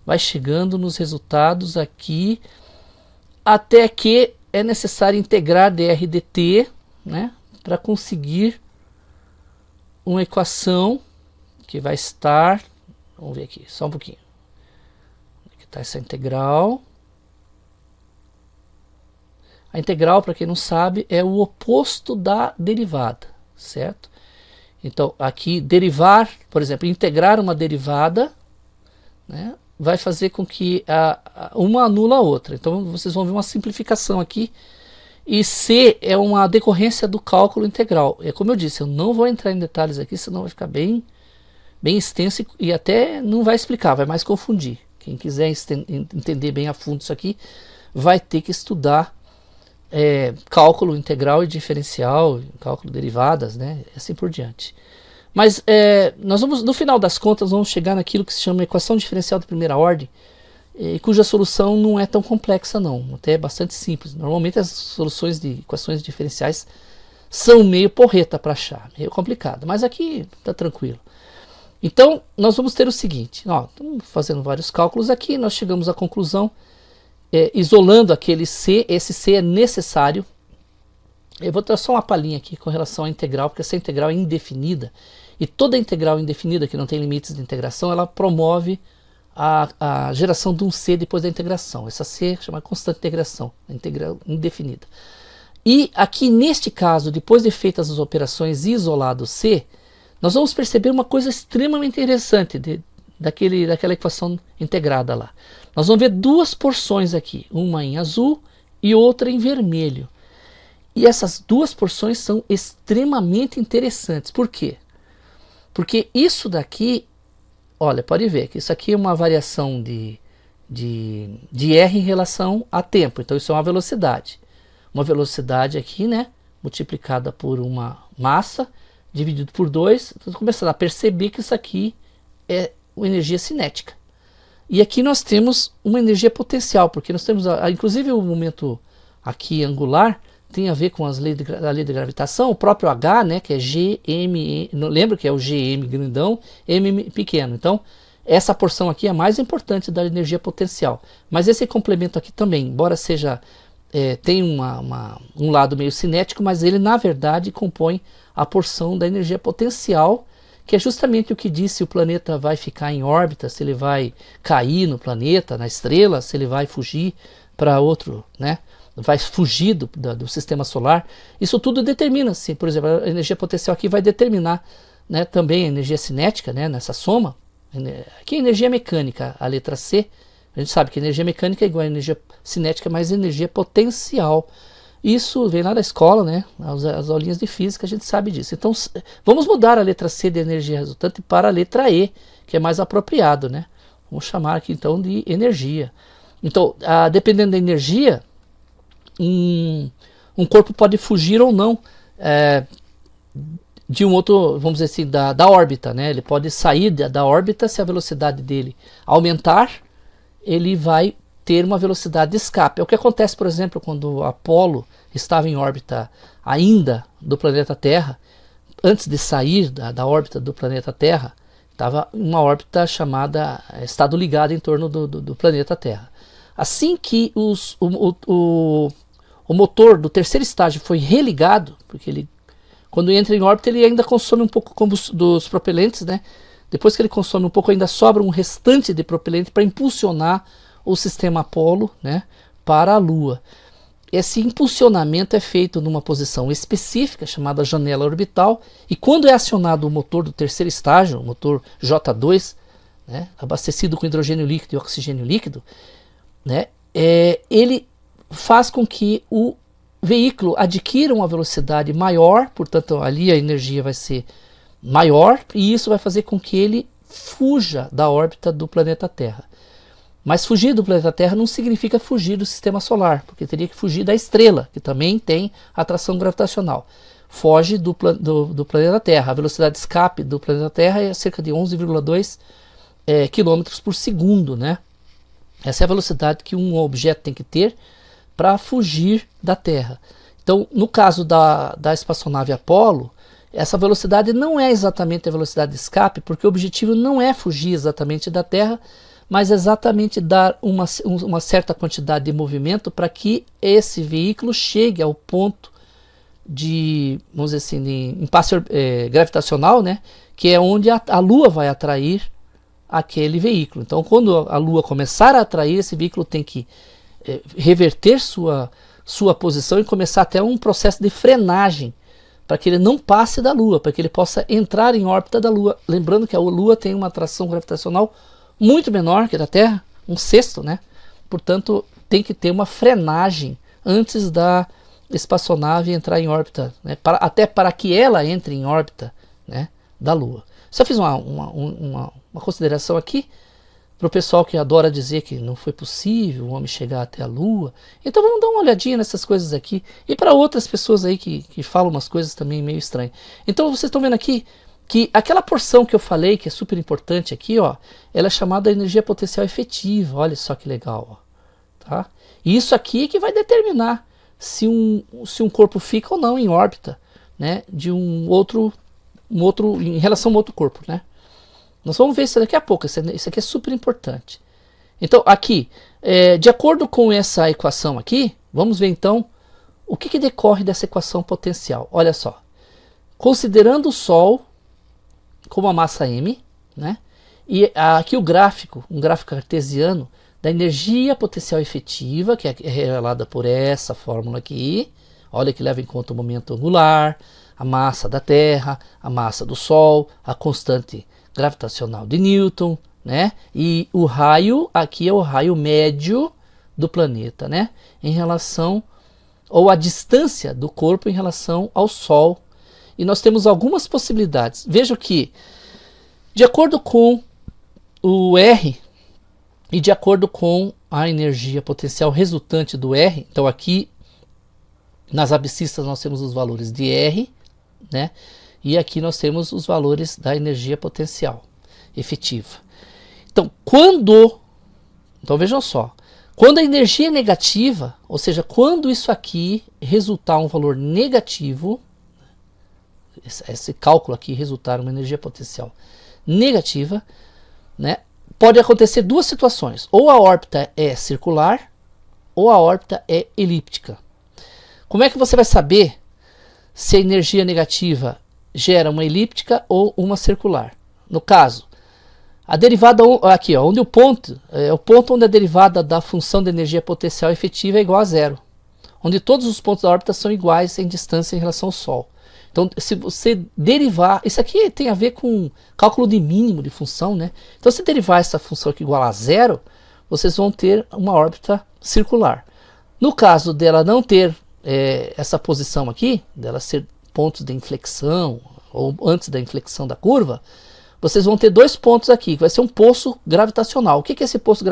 vai chegando nos resultados aqui, até que é necessário integrar dr dt, né, para conseguir uma equação que vai estar, vamos ver aqui, só um pouquinho, aqui está essa integral. A integral, para quem não sabe, é o oposto da derivada, certo? Então, aqui, derivar, por exemplo, integrar uma derivada, né, vai fazer com que uma anula a outra. Então, vocês vão ver uma simplificação aqui. E C é uma decorrência do cálculo integral. É como eu disse, eu não vou entrar em detalhes aqui, senão vai ficar bem extenso e até não vai explicar, vai mais confundir. Quem quiser entender bem a fundo isso aqui, vai ter que estudar cálculo integral e diferencial, cálculo derivadas, né, e assim por diante. Mas nós vamos, no final das contas, vamos chegar naquilo que se chama equação diferencial de primeira ordem, cuja solução não é tão complexa não, até é bastante simples. Normalmente as soluções de equações diferenciais são meio porreta para achar, meio complicado, mas aqui está tranquilo. Então nós vamos ter o seguinte, estamos fazendo vários cálculos aqui, nós chegamos à conclusão, isolando aquele C, esse C é necessário. Eu vou dar só uma palhinha aqui com relação à integral, porque essa integral é indefinida, e toda integral indefinida que não tem limites de integração, ela promove a geração de um C depois da integração. Essa C chama constante de integração, integral indefinida. E aqui neste caso, depois de feitas as operações isolado C, nós vamos perceber uma coisa extremamente interessante daquela equação integrada lá. Nós vamos ver duas porções aqui, uma em azul e outra em vermelho. E essas duas porções são extremamente interessantes. Por quê? Porque isso daqui, olha, pode ver que isso aqui é uma variação de R em relação a tempo. Então isso é uma velocidade. Uma velocidade aqui, né, multiplicada por uma massa, dividido por 2. Então começando a perceber que isso aqui é uma energia cinética. E aqui nós temos uma energia potencial, porque nós temos, inclusive o momento aqui angular, tem a ver com a lei de gravitação, o próprio H, né, que é Gm, lembra que é o Gm grandão, M pequeno. Então, essa porção aqui é a mais importante da energia potencial. Mas esse complemento aqui também, embora seja, tem um lado meio cinético, mas ele na verdade compõe a porção da energia potencial, que é justamente o que diz se o planeta vai ficar em órbita, se ele vai cair no planeta, na estrela, se ele vai fugir para outro, né? Vai fugir do sistema solar. Isso tudo determina-se, por exemplo, a energia potencial aqui vai determinar, né, também a energia cinética, né, nessa soma. Aqui é energia mecânica, a letra C, a gente sabe que energia mecânica é igual a energia cinética mais energia potencial. Isso vem lá da escola, né, as aulinhas de física, a gente sabe disso. Então vamos mudar a letra C de energia resultante para a letra E, que é mais apropriado, né? Vamos chamar aqui então de energia. Então, dependendo da energia, um corpo pode fugir ou não de um outro, vamos dizer assim, da órbita, né? Ele pode sair da órbita. Se a velocidade dele aumentar, ele vai ter uma velocidade de escape. É o que acontece, por exemplo, quando o Apolo estava em órbita ainda do planeta Terra. Antes de sair da órbita do planeta Terra, estava em uma órbita chamada estado ligado em torno do planeta Terra. Assim que o motor do terceiro estágio foi religado, porque ele, quando entra em órbita, ele ainda consome um pouco dos propelentes, né? Depois que ele consome um pouco, ainda sobra um restante de propelente para impulsionar o sistema Apolo, né, para a Lua. Esse impulsionamento é feito numa posição específica, chamada janela orbital, e quando é acionado o motor do terceiro estágio, o motor J2, né, abastecido com hidrogênio líquido e oxigênio líquido, né, ele faz com que o veículo adquira uma velocidade maior, portanto ali a energia vai ser maior, e isso vai fazer com que ele fuja da órbita do planeta Terra. Mas fugir do planeta Terra não significa fugir do sistema solar, porque teria que fugir da estrela, que também tem atração gravitacional. Foge do planeta Terra. A velocidade de escape do planeta Terra é cerca de 11,2 km por segundo, né? Essa é a velocidade que um objeto tem que ter para fugir da Terra. Então, no caso da espaçonave Apollo, essa velocidade não é exatamente a velocidade de escape, porque o objetivo não é fugir exatamente da Terra, mas exatamente dar uma certa quantidade de movimento para que esse veículo chegue ao ponto de, vamos dizer assim, de impasse gravitacional, né, que é onde a Lua vai atrair aquele veículo. Então, quando a Lua começar a atrair, esse veículo tem que reverter sua posição e começar até um processo de frenagem para que ele não passe da Lua, para que ele possa entrar em órbita da Lua. Lembrando que a Lua tem uma atração gravitacional muito menor que a da Terra, um sexto, né? Portanto, tem que ter uma frenagem antes da espaçonave entrar em órbita, né? Até para que ela entre em órbita, né, da Lua. Só fiz uma consideração aqui para o pessoal que adora dizer que não foi possível o homem chegar até a Lua. Então vamos dar uma olhadinha nessas coisas aqui. E para outras pessoas aí que falam umas coisas também meio estranhas. Então vocês estão vendo aqui que aquela porção que eu falei, que é super importante aqui, ó, ela é chamada energia potencial efetiva. Olha só que legal, ó, tá? E isso aqui que vai determinar se um corpo fica ou não em órbita, né, de um outro em relação a um outro corpo, né? Nós vamos ver isso daqui a pouco. Isso aqui é super importante. Então aqui, de acordo com essa equação aqui, vamos ver então o que decorre dessa equação potencial. Olha só, considerando o Sol como a massa m, né? E aqui um gráfico cartesiano da energia potencial efetiva, que é revelada por essa fórmula aqui. Olha que leva em conta o momento angular, a massa da Terra, a massa do Sol, a constante gravitacional de Newton, né? E o raio aqui é o raio médio do planeta, né? Em relação ou a distância do corpo em relação ao Sol. E nós temos algumas possibilidades. Veja que, de acordo com o R e de acordo com a energia potencial resultante do R, então aqui nas abscissas nós temos os valores de R, né? E aqui nós temos os valores da energia potencial efetiva. Então, então vejam só, quando a energia é negativa, ou seja, quando isso aqui resultar um valor negativo, esse cálculo aqui resultar uma energia potencial negativa, né, pode acontecer duas situações: ou a órbita é circular ou a órbita é elíptica. Como é que você vai saber se a energia negativa gera uma elíptica ou uma circular? No caso, a derivada aqui, ó, onde o ponto onde a derivada da função de energia potencial efetiva é igual a zero, onde todos os pontos da órbita são iguais em distância em relação ao Sol. Então, se você derivar, isso aqui tem a ver com cálculo de mínimo de função, né? Então, se derivar essa função aqui igual a zero, vocês vão ter uma órbita circular. No caso dela não ter essa posição aqui, dela ser pontos de inflexão, ou antes da inflexão da curva, vocês vão ter dois pontos aqui, que vai ser um poço gravitacional. O que esse poço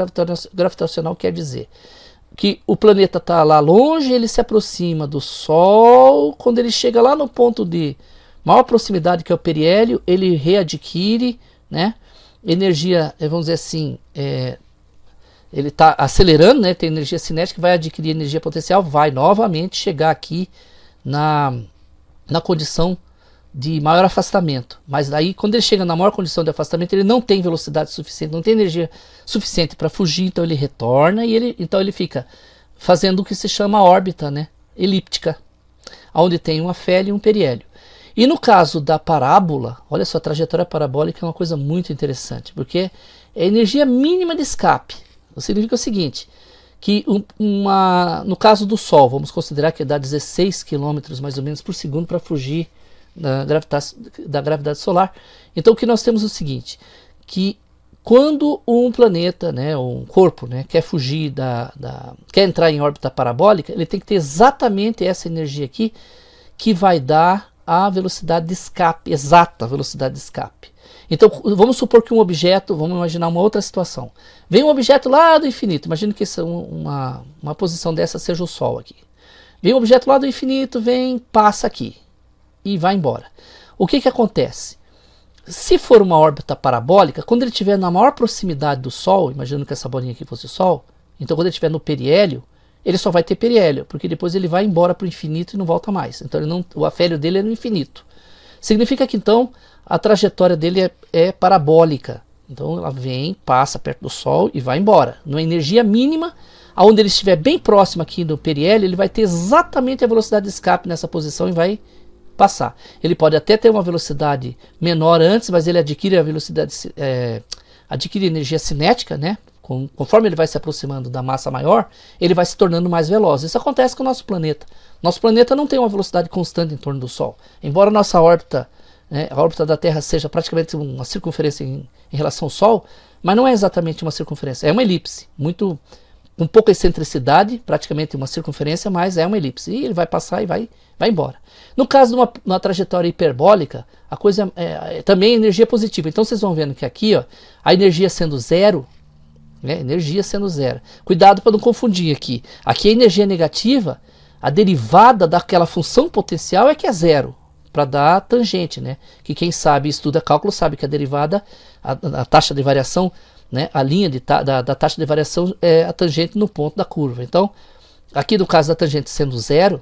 gravitacional quer dizer? que o planeta está lá longe, ele se aproxima do Sol, quando ele chega lá no ponto de maior proximidade, que é o periélio, ele readquire, né, energia, vamos dizer assim, ele está acelerando, né, tem energia cinética, vai adquirir energia potencial, vai novamente chegar aqui na condição de maior afastamento. Mas aí, quando ele chega na maior condição de afastamento, ele não tem velocidade suficiente, não tem energia suficiente para fugir, então ele retorna e então ele fica fazendo o que se chama órbita, né, elíptica, onde tem um afélio e um periélio. E no caso da parábola, olha só, a trajetória parabólica é uma coisa muito interessante, porque é energia mínima de escape. Significa o seguinte, que no caso do Sol, vamos considerar que dá 16 km mais ou menos por segundo para fugir da gravidade solar. Então o que nós temos é o seguinte, que quando um planeta, né, um corpo, né, quer fugir quer entrar em órbita parabólica, ele tem que ter exatamente essa energia aqui, que vai dar a velocidade de escape, exata velocidade de escape. Então vamos supor que um objeto, vamos imaginar uma outra situação, vem um objeto lá do infinito, imagine que uma posição dessa seja o Sol aqui, vem um objeto lá do infinito, passa aqui e vai embora. O que acontece? Se for uma órbita parabólica, quando ele estiver na maior proximidade do Sol, imaginando que essa bolinha aqui fosse o Sol, então quando ele estiver no periélio, ele só vai ter periélio, porque depois ele vai embora para o infinito e não volta mais. Então o afélio dele é no infinito. Significa que então a trajetória dele é parabólica. Então ela passa perto do Sol e vai embora. Numa energia mínima, aonde ele estiver bem próximo aqui do periélio, ele vai ter exatamente a velocidade de escape nessa posição e vai passar. Ele pode até ter uma velocidade menor antes, mas ele adquire a velocidade, adquire energia cinética, né? Conforme ele vai se aproximando da massa maior, ele vai se tornando mais veloz. Isso acontece com o nosso planeta. Nosso planeta não tem uma velocidade constante em torno do Sol. Embora a nossa órbita, né, a órbita da Terra seja praticamente uma circunferência em relação ao Sol, mas não é exatamente uma circunferência, é uma elipse, com pouca excentricidade, praticamente uma circunferência, mas é uma elipse. E ele vai passar e vai embora. No caso de uma trajetória hiperbólica, a coisa também é energia positiva. Então vocês vão vendo que aqui, ó, a energia sendo zero, né, energia sendo zero. Cuidado para não confundir aqui. Aqui a energia negativa, a derivada daquela função potencial é que é zero, para dar tangente, né? Que quem sabe, estuda cálculo, sabe que a derivada, a taxa de variação, né, a linha da taxa de variação é a tangente no ponto da curva. Então, aqui no caso da tangente sendo zero,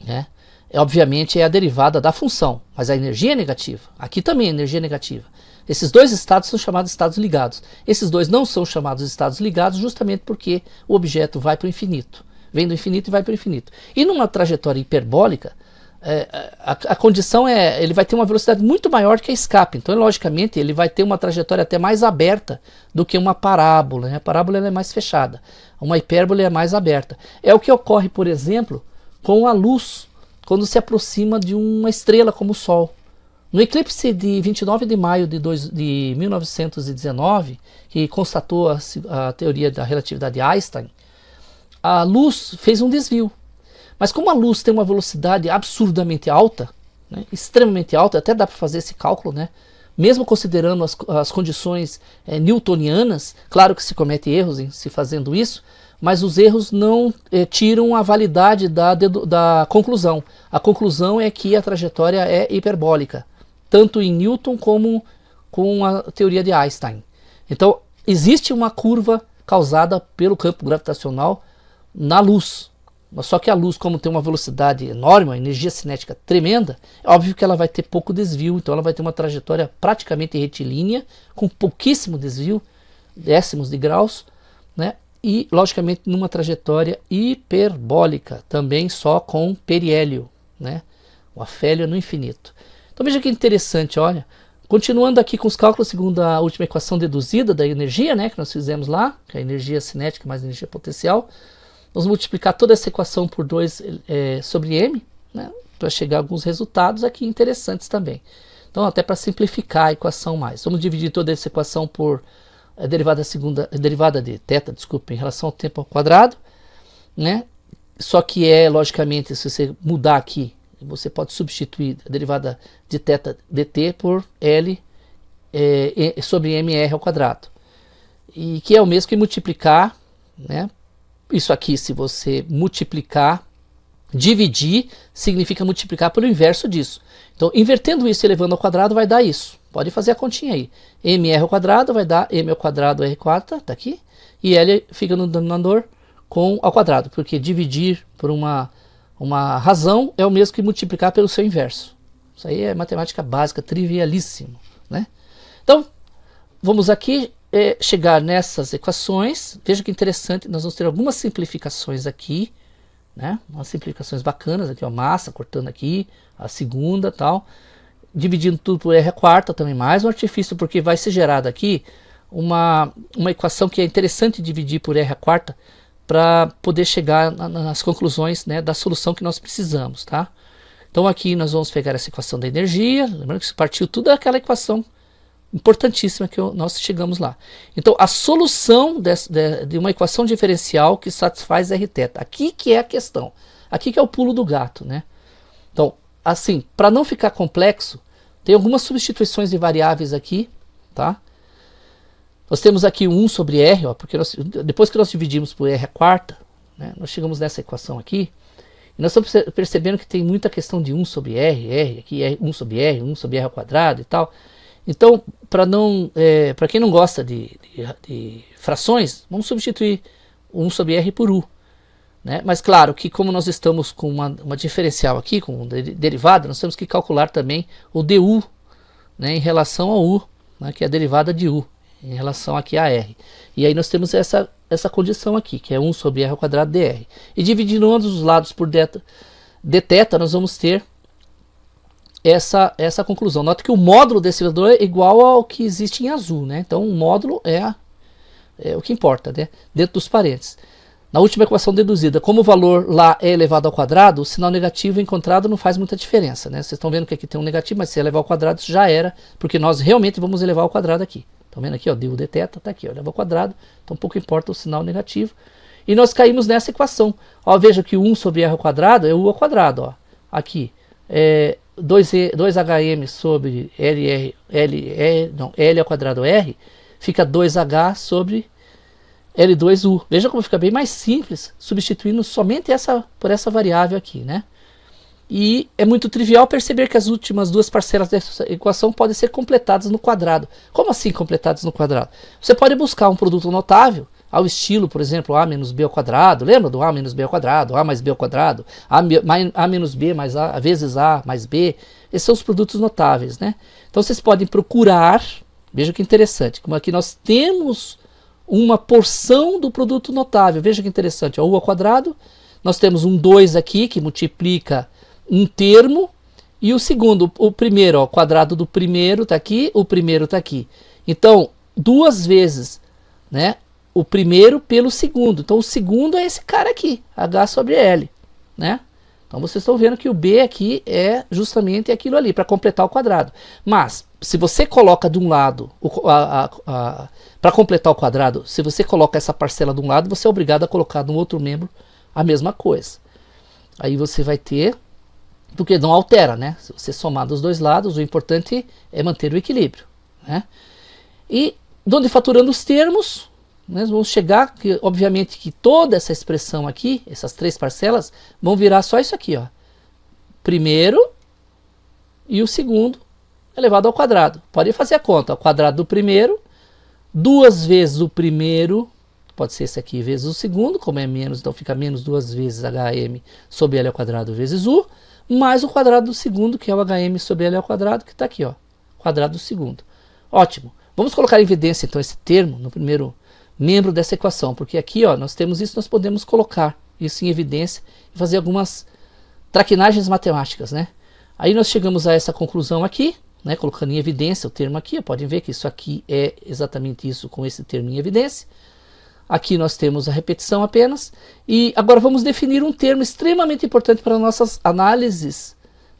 né, obviamente é a derivada da função, mas a energia é negativa. Aqui também é energia negativa. Esses dois estados são chamados estados ligados. Esses dois não são chamados estados ligados justamente porque o objeto vai para o infinito. Vem do infinito e vai para o infinito. E numa trajetória hiperbólica, a condição ele vai ter uma velocidade muito maior que a escape. Então, logicamente, ele vai ter uma trajetória até mais aberta do que uma parábola, né? A parábola ela é mais fechada. Uma hipérbole é mais aberta. É o que ocorre, por exemplo, com a luz, quando se aproxima de uma estrela como o Sol. No eclipse de 29 de maio de 1919, que constatou a teoria da relatividade de Einstein, a luz fez um desvio. Mas como a luz tem uma velocidade absurdamente alta, né, extremamente alta, até dá para fazer esse cálculo, né, mesmo considerando as condições newtonianas, claro que se comete erros em se fazendo isso, mas os erros não tiram a validade da conclusão. A conclusão é que a trajetória é hiperbólica, tanto em Newton como com a teoria de Einstein. Então, existe uma curva causada pelo campo gravitacional na luz. Só que a luz, como tem uma velocidade enorme, uma energia cinética tremenda, é óbvio que ela vai ter pouco desvio, então ela vai ter uma trajetória praticamente retilínea, com pouquíssimo desvio, décimos de graus, né? E, logicamente, numa trajetória hiperbólica, também só com periélio, né? O afélio no infinito. Então veja que interessante, olha, continuando aqui com os cálculos segundo a última equação deduzida da energia, né, que nós fizemos lá, que é a energia cinética mais energia potencial, vamos multiplicar toda essa equação por 2 sobre m, né, para chegar a alguns resultados aqui interessantes também. Então, até para simplificar a equação mais, vamos dividir toda essa equação por a derivada de θ, desculpa, em relação ao tempo ao quadrado, né? Só que logicamente, se você mudar aqui, você pode substituir a derivada de θ dt por L sobre mr ao quadrado. E que é o mesmo que multiplicar, né, isso aqui, se você multiplicar, dividir, significa multiplicar pelo inverso disso. Então, invertendo isso e elevando ao quadrado vai dar isso. Pode fazer a continha aí. mr ao quadrado vai dar m ao quadrado r4, tá aqui. E L fica no denominador com ao quadrado, porque dividir por uma razão é o mesmo que multiplicar pelo seu inverso. Isso aí é matemática básica, trivialíssimo, né? Então, vamos aqui chegar nessas equações. Veja que interessante, nós vamos ter algumas simplificações aqui, né? Umas simplificações bacanas aqui, ó, massa cortando aqui, a segunda tal, dividindo tudo por r a quarta também, mais um artifício, porque vai ser gerada aqui uma equação que é interessante dividir por r a quarta para poder chegar nas conclusões, né, da solução que nós precisamos, tá? Então aqui nós vamos pegar essa equação da energia, lembrando que isso partiu tudo daquela equação importantíssima que nós chegamos lá. Então a solução de uma equação diferencial que satisfaz r θ, aqui que é a questão, aqui que é o pulo do gato, né? Então, assim, para não ficar complexo, tem algumas substituições de variáveis aqui, tá? Nós temos aqui 1 sobre r, ó, porque depois que nós dividimos por r a quarta, né, nós chegamos nessa equação aqui, e nós estamos percebendo que tem muita questão de 1 sobre r, aqui é 1 sobre r ao quadrado e tal. Então, para quem não gosta de frações, vamos substituir 1 sobre r por u. Né? Mas claro que como nós estamos com uma diferencial aqui, com um derivada, nós temos que calcular também o du, né, em relação ao u, né, que é a derivada de u, em relação aqui a r. E aí nós temos essa condição aqui, que é 1 sobre r ao quadrado dr. E dividindo ambos os lados por dθ, nós vamos ter essa conclusão. Nota que o módulo desse vetor é igual ao que existe em azul, né? Então o módulo é o que importa, né? Dentro dos parênteses. Na última equação deduzida, como o valor lá é elevado ao quadrado, o sinal negativo encontrado não faz muita diferença, né? Vocês estão vendo que aqui tem um negativo, mas se elevar ao quadrado isso já era, porque nós realmente vamos elevar ao quadrado aqui. Estão vendo aqui, ó, du dθ, tá aqui, ó, eleva ao quadrado, então pouco importa o sinal negativo. E nós caímos nessa equação. Ó, veja que o 1 sobre r ao quadrado é u ao quadrado, ó. Aqui, 2hm sobre L ao quadrado r, fica 2h sobre L2u. Veja como fica bem mais simples, substituindo somente por essa variável aqui, né? E é muito trivial perceber que as últimas duas parcelas dessa equação podem ser completadas no quadrado. Como assim completadas no quadrado? Você pode buscar um produto notável, ao estilo, por exemplo, a menos b ao quadrado. Lembra do a menos b ao quadrado, a mais b ao quadraado, a menos b mais a vezes a mais b. Esses são os produtos notáveis, né? Então vocês podem procurar, veja que interessante, como aqui nós temos uma porção do produto notável. Veja que interessante, ó, u ao quadrado, nós temos um 2 aqui que multiplica um termo, e o segundo, o primeiro, ó, o quadrado do primeiro está aqui, o primeiro está aqui. Então, duas vezes, né, o primeiro pelo segundo. Então, o segundo é esse cara aqui, h sobre L, né? Então, vocês estão vendo que o b aqui é justamente aquilo ali, para completar o quadrado. Mas, se você coloca de um lado, para completar o quadrado, se você coloca essa parcela de um lado, você é obrigado a colocar no outro membro a mesma coisa. Aí você vai ter, porque não altera, né? Se você somar dos dois lados, o importante é manter o equilíbrio, né? E, onde faturando os termos, nós vamos chegar, que obviamente que toda essa expressão aqui, essas três parcelas, vão virar só isso aqui, ó. Primeiro e o segundo elevado ao quadrado. Pode fazer a conta, o quadrado do primeiro, duas vezes o primeiro, pode ser esse aqui vezes o segundo, como é menos, então fica menos duas vezes hm sobre L ao quadrado vezes u, mais o quadrado do segundo, que é o hm sobre L ao quadrado, que está aqui, ó, quadrado do segundo. Ótimo. Vamos colocar em evidência, então, esse termo no primeiro membro dessa equação, porque aqui, ó, nós temos isso, nós podemos colocar isso em evidência e fazer algumas traquinagens matemáticas, né? Aí nós chegamos a essa conclusão aqui, né, colocando em evidência o termo aqui, podem ver que isso aqui é exatamente isso com esse termo em evidência. Aqui nós temos a repetição apenas, e agora vamos definir um termo extremamente importante para nossas análises,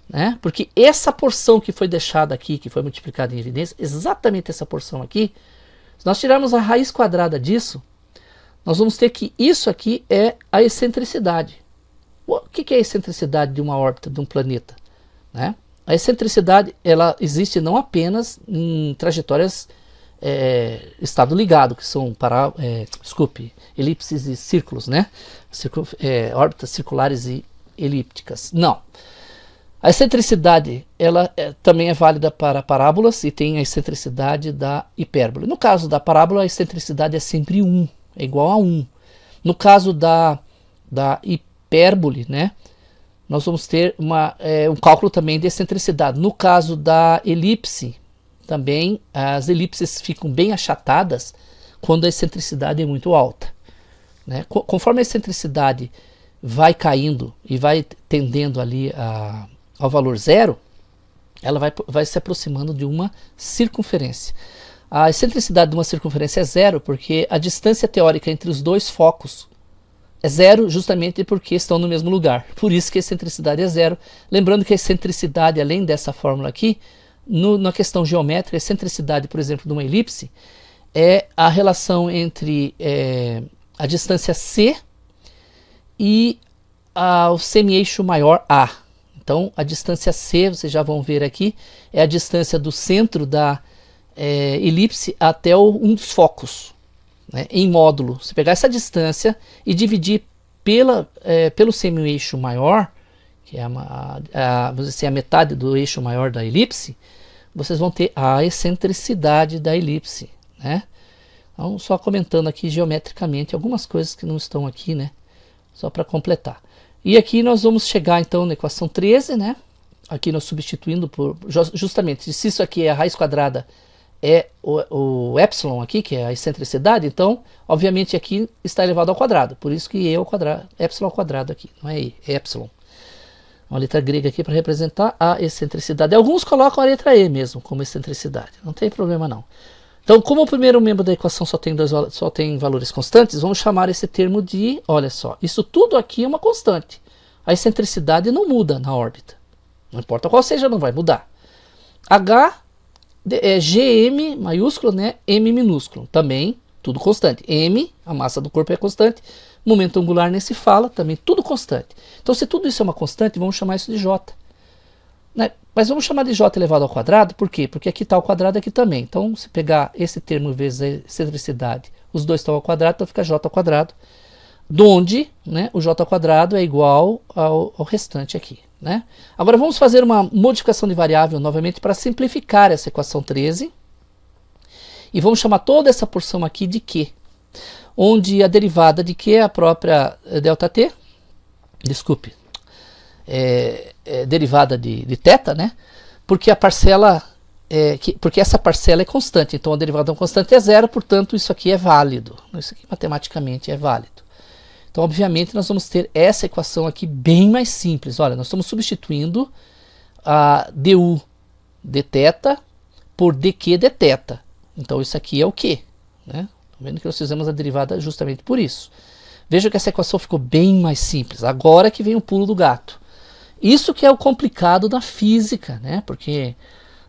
né? Porque essa porção que foi deixada aqui, que foi multiplicada em evidência, exatamente essa porção aqui, se nós tirarmos a raiz quadrada disso, nós vamos ter que isso aqui é a excentricidade. O que é a excentricidade de uma órbita, de um planeta, né? A excentricidade, ela existe não apenas em trajetórias estado ligado, que são elipses e círculos, né? Órbitas circulares e elípticas. Não. A excentricidade ela também é válida para parábolas e tem a excentricidade da hipérbole. No caso da parábola, a excentricidade é sempre 1, é igual a 1. No caso da hipérbole, né, nós vamos ter um cálculo também de excentricidade. No caso da elipse, também as elipses ficam bem achatadas quando a excentricidade é muito alta, né? Conforme a excentricidade vai caindo e vai tendendo ali ao valor zero, ela vai se aproximando de uma circunferência. A excentricidade de uma circunferência é zero porque a distância teórica entre os dois focos é zero justamente porque estão no mesmo lugar. Por isso que a excentricidade é zero. Lembrando que a excentricidade, além dessa fórmula aqui, na questão geométrica, a excentricidade, por exemplo, de uma elipse, é a relação entre a distância C e o semi-eixo maior A. Então, a distância C, vocês já vão ver aqui, é a distância do centro da elipse até um dos focos, né, em módulo. Se pegar essa distância e dividir pelo semi-eixo maior, que é vamos dizer assim, a metade do eixo maior da elipse, vocês vão ter a excentricidade da elipse, né? Então, só comentando aqui geometricamente algumas coisas que não estão aqui, né? Só para completar. E aqui nós vamos chegar então na equação 13, né? Aqui nós substituindo por justamente, se isso aqui é a raiz quadrada, é o epsilon aqui, que é a excentricidade, então, obviamente aqui está elevado ao quadrado, por isso que E ao quadrado, epsilon ao quadrado aqui, não é E, é epsilon. Uma letra grega aqui para representar a excentricidade. Alguns colocam a letra E mesmo como excentricidade, não tem problema não. Então, como o primeiro membro da equação só tem valores constantes, vamos chamar esse termo de, olha só, isso tudo aqui é uma constante. A excentricidade não muda na órbita. Não importa qual seja, não vai mudar. H é Gm maiúsculo, né? M minúsculo. Também tudo constante. M, a massa do corpo é constante. Momento angular nem se fala, também tudo constante. Então, se tudo isso é uma constante, vamos chamar isso de J. Né? Mas vamos chamar de J elevado ao quadrado, por quê? Porque aqui está ao quadrado aqui também. Então, se pegar esse termo vezes a excentricidade, os dois estão ao quadrado, então fica J ao quadrado, onde, né, o J ao quadrado é igual ao restante aqui, né? Agora vamos fazer uma modificação de variável novamente para simplificar essa equação 13. E vamos chamar toda essa porção aqui de Q, onde a derivada de Q é a própria ΔT, desculpe, derivada de θ, né? Porque a parcela porque essa parcela é constante, então a derivada constante é zero, portanto isso aqui é válido. Isso aqui matematicamente é válido. Então, obviamente, nós vamos ter essa equação aqui bem mais simples. Olha, nós estamos substituindo a du dθ por dq dθ. Então, isso aqui é o quê? Né? Estão vendo que nós fizemos a derivada justamente por isso. Veja que essa equação ficou bem mais simples. Agora que vem o pulo do gato. Isso que é o complicado da física, né? Porque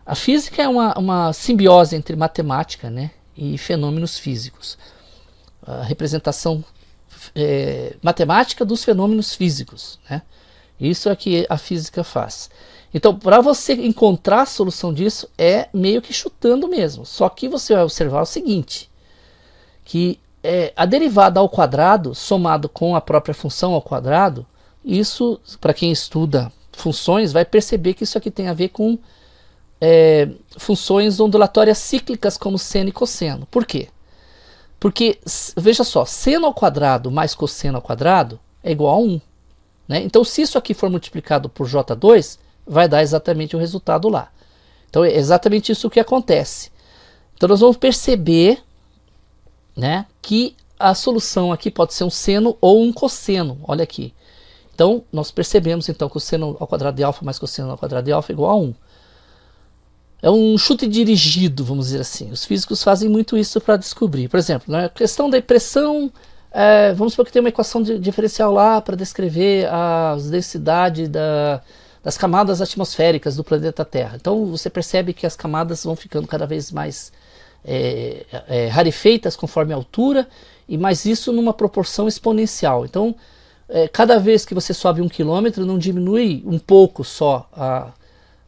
a física é uma simbiose entre matemática, né, e fenômenos físicos. A representação matemática dos fenômenos físicos, né? Isso é que a física faz. Então, para você encontrar a solução disso, é meio que chutando mesmo. Só que você vai observar o seguinte, que a derivada ao quadrado, somado com a própria função ao quadrado, isso, para quem estuda funções, vai perceber que isso aqui tem a ver com funções ondulatórias cíclicas como seno e cosseno. Por quê? Porque, veja só, seno ao quadrado mais cosseno ao quadrado é igual a 1. Né? Então, se isso aqui for multiplicado por J2, vai dar exatamente o resultado lá. Então, é exatamente isso que acontece. Então, nós vamos perceber, né, que a solução aqui pode ser um seno ou um cosseno. Olha aqui. Então, nós percebemos então que o seno ao quadrado de alfa mais cosseno ao quadrado de alfa é igual a 1. É um chute dirigido, vamos dizer assim. Os físicos fazem muito isso para descobrir. Por exemplo, na questão da pressão, vamos supor que tem uma equação diferencial lá para descrever a densidade das camadas atmosféricas do planeta Terra. Então você percebe que as camadas vão ficando cada vez mais rarefeitas conforme a altura, e mais isso numa proporção exponencial. Então, cada vez que você sobe 1 quilômetro, não diminui um pouco só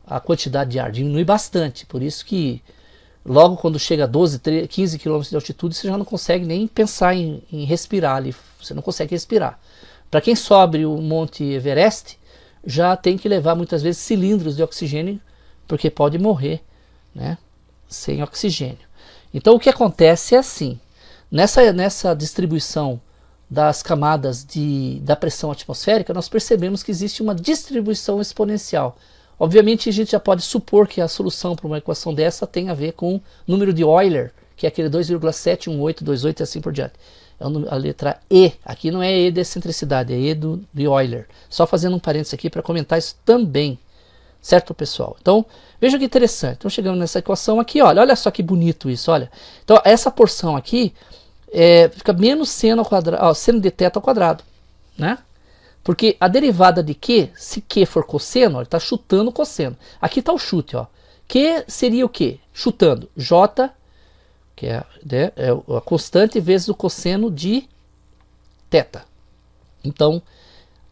a quantidade de ar, diminui bastante. Por isso que logo quando chega a 12, 13, 15 km de altitude, você já não consegue nem pensar em respirar ali, você não consegue respirar. Para quem sobe o Monte Everest, já tem que levar muitas vezes cilindros de oxigênio, porque pode morrer, né, sem oxigênio. Então o que acontece é assim, nessa distribuição das camadas da pressão atmosférica, nós percebemos que existe uma distribuição exponencial. Obviamente a gente já pode supor que a solução para uma equação dessa tem a ver com o número de Euler, que é aquele 2,71828 e assim por diante. É a letra E, aqui não é E de excentricidade, é E de Euler. Só fazendo um parênteses aqui para comentar isso também, certo, pessoal? Então, veja que interessante. Então, chegando nessa equação aqui, olha só que bonito isso, olha. Então, essa porção aqui fica menos seno ao quadrado, seno de θ ao quadrado, né? Porque a derivada de Q, se Q for cosseno, ele está chutando o cosseno. Aqui está o chute, ó. Q seria o quê? Chutando J, que é a constante vezes o cosseno de θ. Então,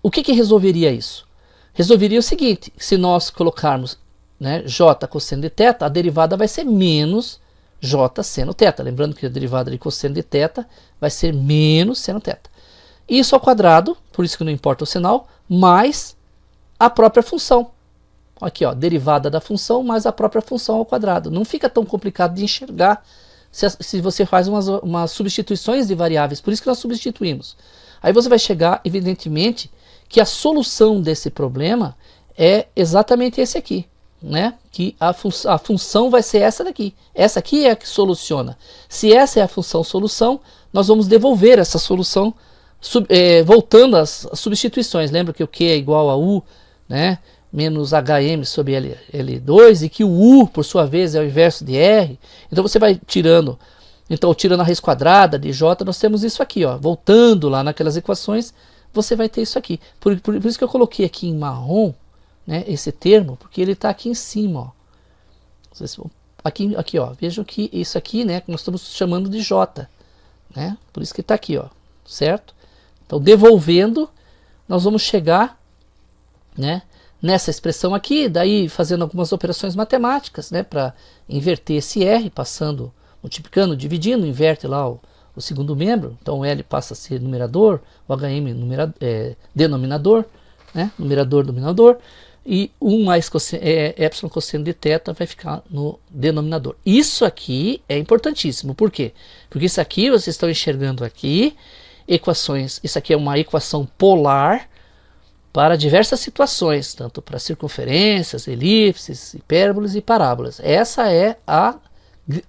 o que resolveria isso? Resolveria o seguinte, se nós colocarmos, né, J cosseno de θ, a derivada vai ser menos J seno θ. Lembrando que a derivada de cosseno de θ vai ser menos seno θ. Isso ao quadrado, por isso que não importa o sinal, mais a própria função. Aqui, ó, derivada da função mais a própria função ao quadrado. Não fica tão complicado de enxergar se você faz umas substituições de variáveis. Por isso que nós substituímos. Aí você vai chegar, evidentemente, que a solução desse problema é exatamente esse aqui, né? Que a função vai ser essa daqui. Essa aqui é a que soluciona. Se essa é a função solução, nós vamos devolver essa solução voltando às substituições. Lembra que o Q é igual a U, né, menos HM sobre L2, e que o U, por sua vez, é o inverso de R. Então você vai tirando, tirando a raiz quadrada de J, nós temos isso aqui, ó, voltando lá naquelas equações, você vai ter isso aqui. Por isso que eu coloquei aqui em marrom, né, esse termo, porque ele está aqui em cima, ó. Aqui, ó, vejam que isso aqui, né, que nós estamos chamando de J, né, por isso que está aqui, ó, certo? Então, devolvendo, nós vamos chegar, né, nessa expressão aqui, daí fazendo algumas operações matemáticas, né, para inverter esse R, multiplicando, dividindo, inverte lá o segundo membro. Então, o L passa a ser numerador, o HM denominador, né, numerador, denominador, e 1 mais epsilon cosseno de θ vai ficar no denominador. Isso aqui é importantíssimo. Por quê? Porque isso aqui, vocês estão enxergando aqui, equações, isso aqui é uma equação polar para diversas situações, tanto para circunferências, elipses, hipérboles e parábolas. Essa é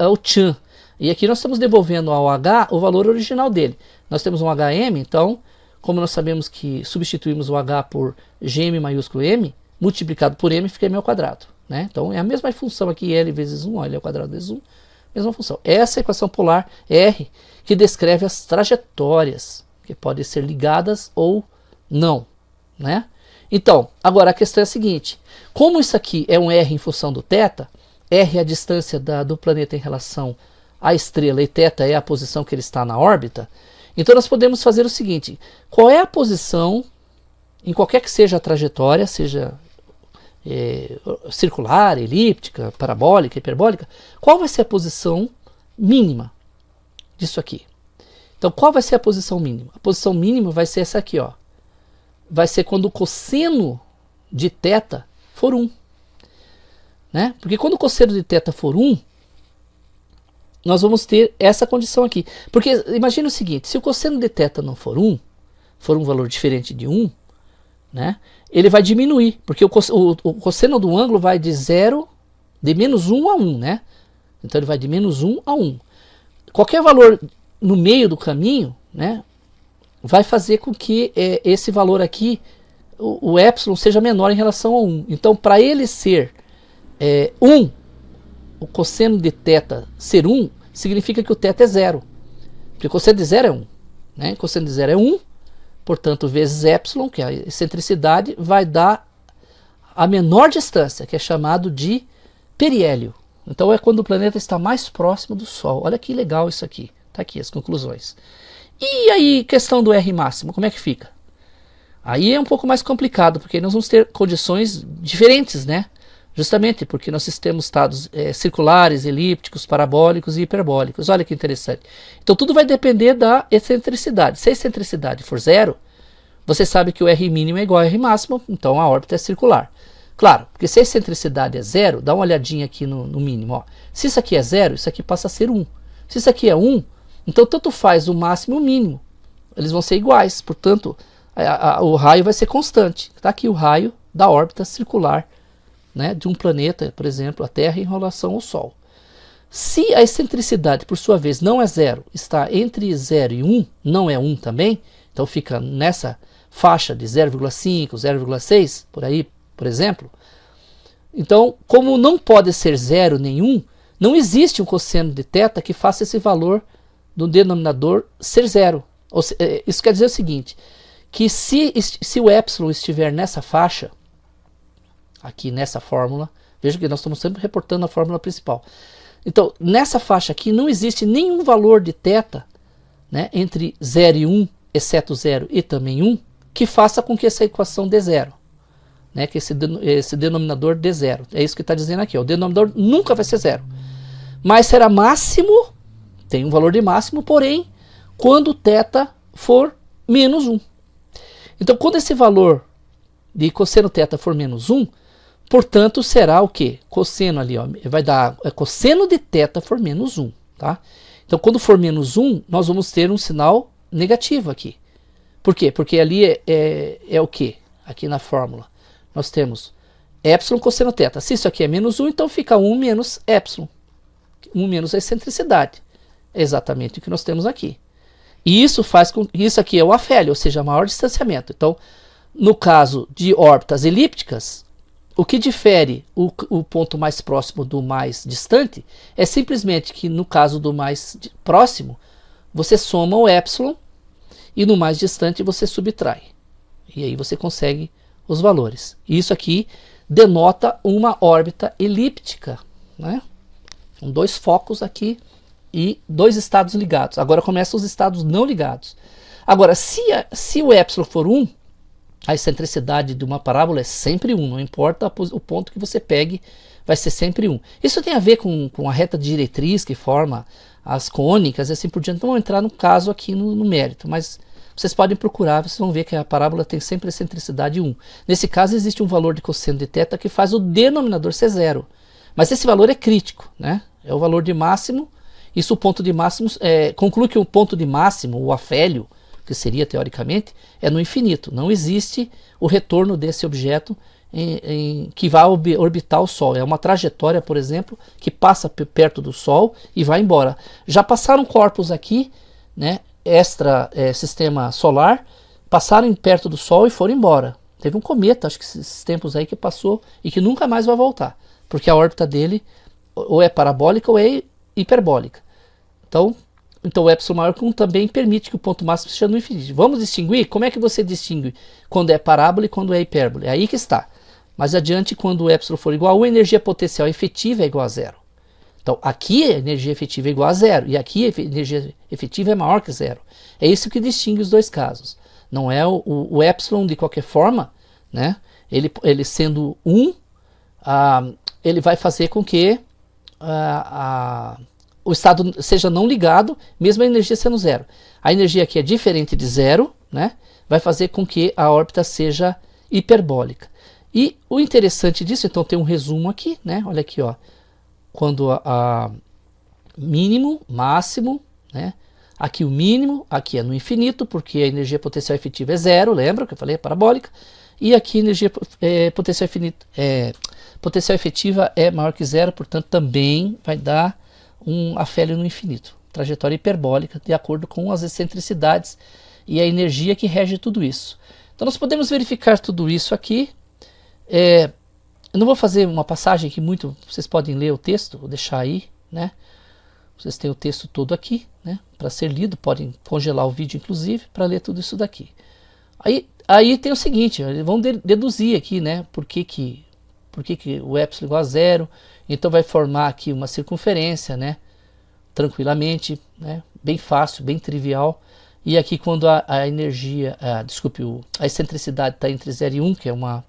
o tchan. E aqui nós estamos devolvendo ao H o valor original dele. Nós temos um HM, então, como nós sabemos que substituímos o H por GM maiúsculo M, multiplicado por M fica M ao quadrado, né? Então é a mesma função aqui, L vezes 1, L ao quadrado vezes 1, mesma função. Essa é a equação polar R, que descreve as trajetórias, que podem ser ligadas ou não, né? Então, agora a questão é a seguinte, como isso aqui é um R em função do θ, R é a distância do planeta em relação à estrela e θ é a posição que ele está na órbita, então nós podemos fazer o seguinte, qual é a posição, em qualquer que seja a trajetória, seja circular, elíptica, parabólica, hiperbólica, qual vai ser a posição mínima disso aqui? Então, qual vai ser a posição mínima? A posição mínima vai ser essa aqui, ó. Vai ser quando o cosseno de θ for 1. Né? Porque quando o cosseno de θ for 1, nós vamos ter essa condição aqui. Porque imagine o seguinte, se o cosseno de θ não for 1, for um valor diferente de 1, né, ele vai diminuir, porque o cosseno do ângulo vai de menos 1 a 1, né? Então ele vai de menos 1 a 1. Qualquer valor no meio do caminho, né, vai fazer com que esse valor aqui, o epsilon, seja menor em relação a 1. Então, para ele ser 1, o cosseno de θ ser 1, significa que o θ é 0. Porque o cosseno de 0 é 1. Né? O cosseno de 0 é 1, portanto, vezes epsilon, que é a excentricidade, vai dar a menor distância, que é chamado de periélio. Então é quando o planeta está mais próximo do Sol. Olha que legal isso aqui. Está aqui as conclusões. E aí, questão do R máximo, como é que fica? Aí é um pouco mais complicado, porque nós vamos ter condições diferentes, né? Justamente porque nós temos estados circulares, elípticos, parabólicos e hiperbólicos. Olha que interessante. Então tudo vai depender da excentricidade. Se a excentricidade for zero, você sabe que o R mínimo é igual a R máximo, então a órbita é circular. Claro, porque se a excentricidade é zero, dá uma olhadinha aqui no mínimo. Ó. Se isso aqui é zero, isso aqui passa a ser 1. Se isso aqui é 1, então tanto faz o máximo e o mínimo. Eles vão ser iguais, portanto, o raio vai ser constante. Está aqui o raio da órbita circular, né, de um planeta, por exemplo, a Terra em relação ao Sol. Se a excentricidade, por sua vez, não é zero, está entre 0 e 1, não é 1 também, então fica nessa faixa de 0,5, 0,6, por aí, por exemplo. Então, como não pode ser 0 nem 1, não existe um cosseno de θ que faça esse valor do denominador ser zero. Isso quer dizer o seguinte, que se o epsilon estiver nessa faixa, aqui nessa fórmula, veja que nós estamos sempre reportando a fórmula principal. Então, nessa faixa aqui não existe nenhum valor de θ, né, entre 0 e 1, exceto 0 e também 1, que faça com que essa equação dê zero. Né, que esse denominador dê zero. É isso que está dizendo aqui. Ó. O denominador nunca vai ser zero. Mas será máximo, tem um valor de máximo, porém, quando θ for menos 1. Então, quando esse valor de cosseno θ for menos 1, portanto, será o quê? Cosseno ali, ó, vai dar cosseno de θ for menos 1. Tá? Então, quando for menos 1, nós vamos ter um sinal negativo aqui. Por quê? Porque ali é o quê? Aqui na fórmula. Nós temos epsilon cosseno θ. Se isso aqui é menos 1, então fica 1 menos epsilon. 1 menos a excentricidade. É exatamente o que nós temos aqui. E isso faz com que isso aqui é o afélio, ou seja, maior distanciamento. Então, no caso de órbitas elípticas, o que difere o ponto mais próximo do mais distante é simplesmente que no caso do mais próximo, você soma o epsilon e no mais distante você subtrai. E aí você consegue os valores. Isso aqui denota uma órbita elíptica, né? Com dois focos aqui e dois estados ligados. Agora começam os estados não ligados. Agora, se o epsilon for 1, a excentricidade de uma parábola é sempre 1, não importa o ponto que você pegue, vai ser sempre 1. Isso tem a ver com a reta diretriz que forma as cônicas e assim por diante. Não vou entrar no caso aqui no mérito, mas vocês podem procurar, vocês vão ver que a parábola tem sempre a excentricidade 1. Nesse caso existe um valor de cosseno de θ que faz o denominador ser zero. Mas esse valor é crítico, né? É o valor de máximo. Isso o ponto de máximo, conclui que o ponto de máximo, o afélio, que seria teoricamente, é no infinito. Não existe o retorno desse objeto que vai orbitar o Sol. É uma trajetória, por exemplo, que passa perto do Sol e vai embora. Já passaram corpos aqui, né, sistema solar, passaram perto do Sol e foram embora. Teve um cometa, acho que esses tempos aí, que passou e que nunca mais vai voltar, porque a órbita dele ou é parabólica ou é hiperbólica. Então o epsilon maior que 1 também permite que o ponto máximo seja no infinito. Vamos distinguir? Como é que você distingue quando é parábola e quando é hipérbole? É aí que está. Mais adiante, quando o epsilon for igual a 1, a energia potencial efetiva é igual a zero. Então aqui a energia efetiva é igual a zero e aqui a energia efetiva é maior que zero. É isso que distingue os dois casos. Não é o epsilon de qualquer forma, né? Ele sendo 1, ele vai fazer com que o estado seja não ligado, mesmo a energia sendo zero. A energia aqui é diferente de zero, né? Vai fazer com que a órbita seja hiperbólica. E o interessante disso, então tem um resumo aqui, né? Olha aqui, ó. Quando a mínimo, máximo, né? Aqui o mínimo, aqui é no infinito, porque a energia potencial efetiva é zero, lembra que eu falei, é parabólica. E aqui a energia potencial efetiva é maior que zero, portanto também vai dar um afélio no infinito. Trajetória hiperbólica, de acordo com as excentricidades e a energia que rege tudo isso. Então nós podemos verificar tudo isso aqui. Eu não vou fazer uma passagem que vocês podem ler o texto, vou deixar aí, né? Vocês têm o texto todo aqui, né? Para ser lido, podem congelar o vídeo inclusive para ler tudo isso daqui. Aí tem o seguinte, eles vão deduzir aqui, né? Por que o epsilon é igual a zero? Então vai formar aqui uma circunferência, né? Tranquilamente, né? Bem fácil, bem trivial. E aqui quando a energia, a excentricidade está entre 0 e 1, que é uma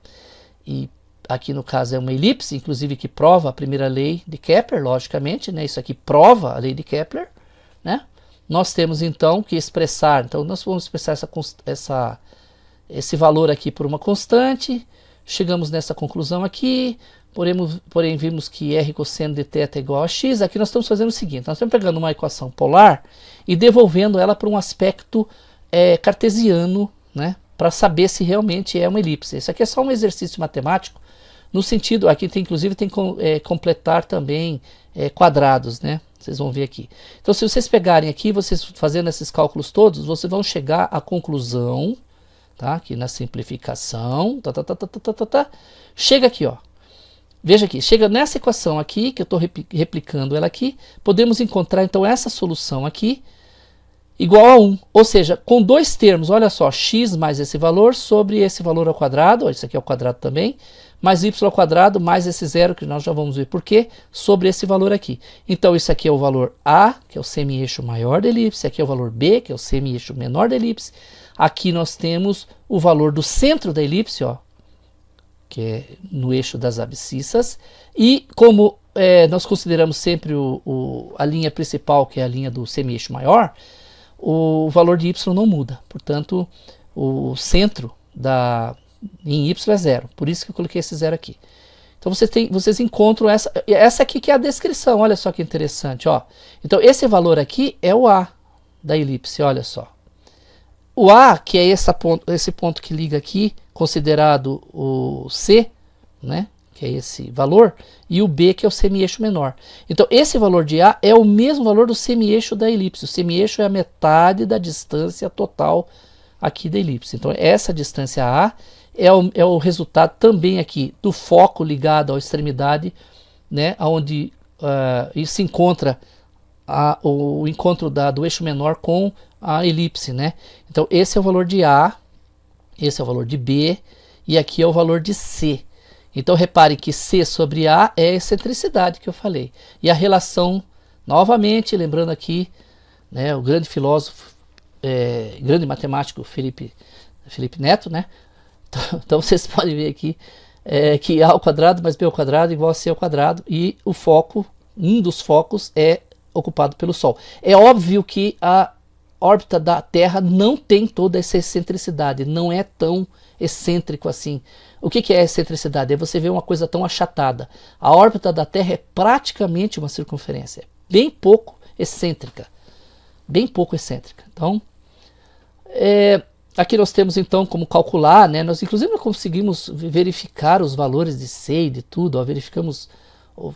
aqui no caso é uma elipse, inclusive que prova a primeira lei de Kepler, logicamente, né? Isso aqui prova a lei de Kepler, né? Nós temos então que expressar, então nós vamos expressar esse valor aqui por uma constante, chegamos nessa conclusão aqui, porém vimos que R cosseno de θ é igual a x. Aqui nós estamos fazendo o seguinte, nós estamos pegando uma equação polar e devolvendo ela para um aspecto cartesiano, né, para saber se realmente é uma elipse. Isso aqui é só um exercício matemático, no sentido, aqui tem, inclusive tem que completar também quadrados, né? Vocês vão ver aqui. Então se vocês pegarem aqui, vocês fazendo esses cálculos todos, vocês vão chegar à conclusão, tá? Aqui na simplificação, chega aqui, ó. Veja aqui, chega nessa equação aqui, que eu estou replicando ela aqui, podemos encontrar então essa solução aqui, igual a 1, ou seja, com dois termos, olha só, x mais esse valor sobre esse valor ao quadrado, isso aqui é ao quadrado também, mais y ao quadrado mais esse zero, que nós já vamos ver por quê, sobre esse valor aqui. Então isso aqui é o valor A, que é o semi-eixo maior da elipse, aqui é o valor B, que é o semi-eixo menor da elipse, aqui nós temos o valor do centro da elipse, ó, que é no eixo das abscissas, e como nós consideramos sempre a linha principal, que é a linha do semi-eixo maior, o valor de y não muda, portanto o centro em y é zero, por isso que eu coloquei esse zero aqui. Então vocês encontram essa aqui que é a descrição, olha só que interessante, ó. Então esse valor aqui é o A da elipse, olha só. O A, que é esse ponto que liga aqui, considerado o C, né, que é esse valor, e o B, que é o semi-eixo menor. Então esse valor de A é o mesmo valor do semi-eixo da elipse. O semi-eixo é a metade da distância total aqui da elipse. Então essa distância A é o resultado também aqui do foco ligado à extremidade, né, onde se encontra o encontro do eixo menor com a elipse, né? Então esse é o valor de A, esse é o valor de B e aqui é o valor de C. Então reparem que C sobre A é a excentricidade que eu falei. E a relação, novamente, lembrando aqui, né, o grande filósofo, grande matemático Felipe Neto, né? Então vocês podem ver aqui que A ao quadrado mais B ao quadrado igual a C ao quadrado, e o foco, um dos focos é ocupado pelo Sol. É óbvio que a órbita da Terra não tem toda essa excentricidade, não é tão excêntrico assim. O que é excentricidade? É você ver uma coisa tão achatada. A órbita da Terra é praticamente uma circunferência, bem pouco excêntrica, Então, aqui nós temos então como calcular, né? Nós inclusive conseguimos verificar os valores de C e de tudo, ó, verificamos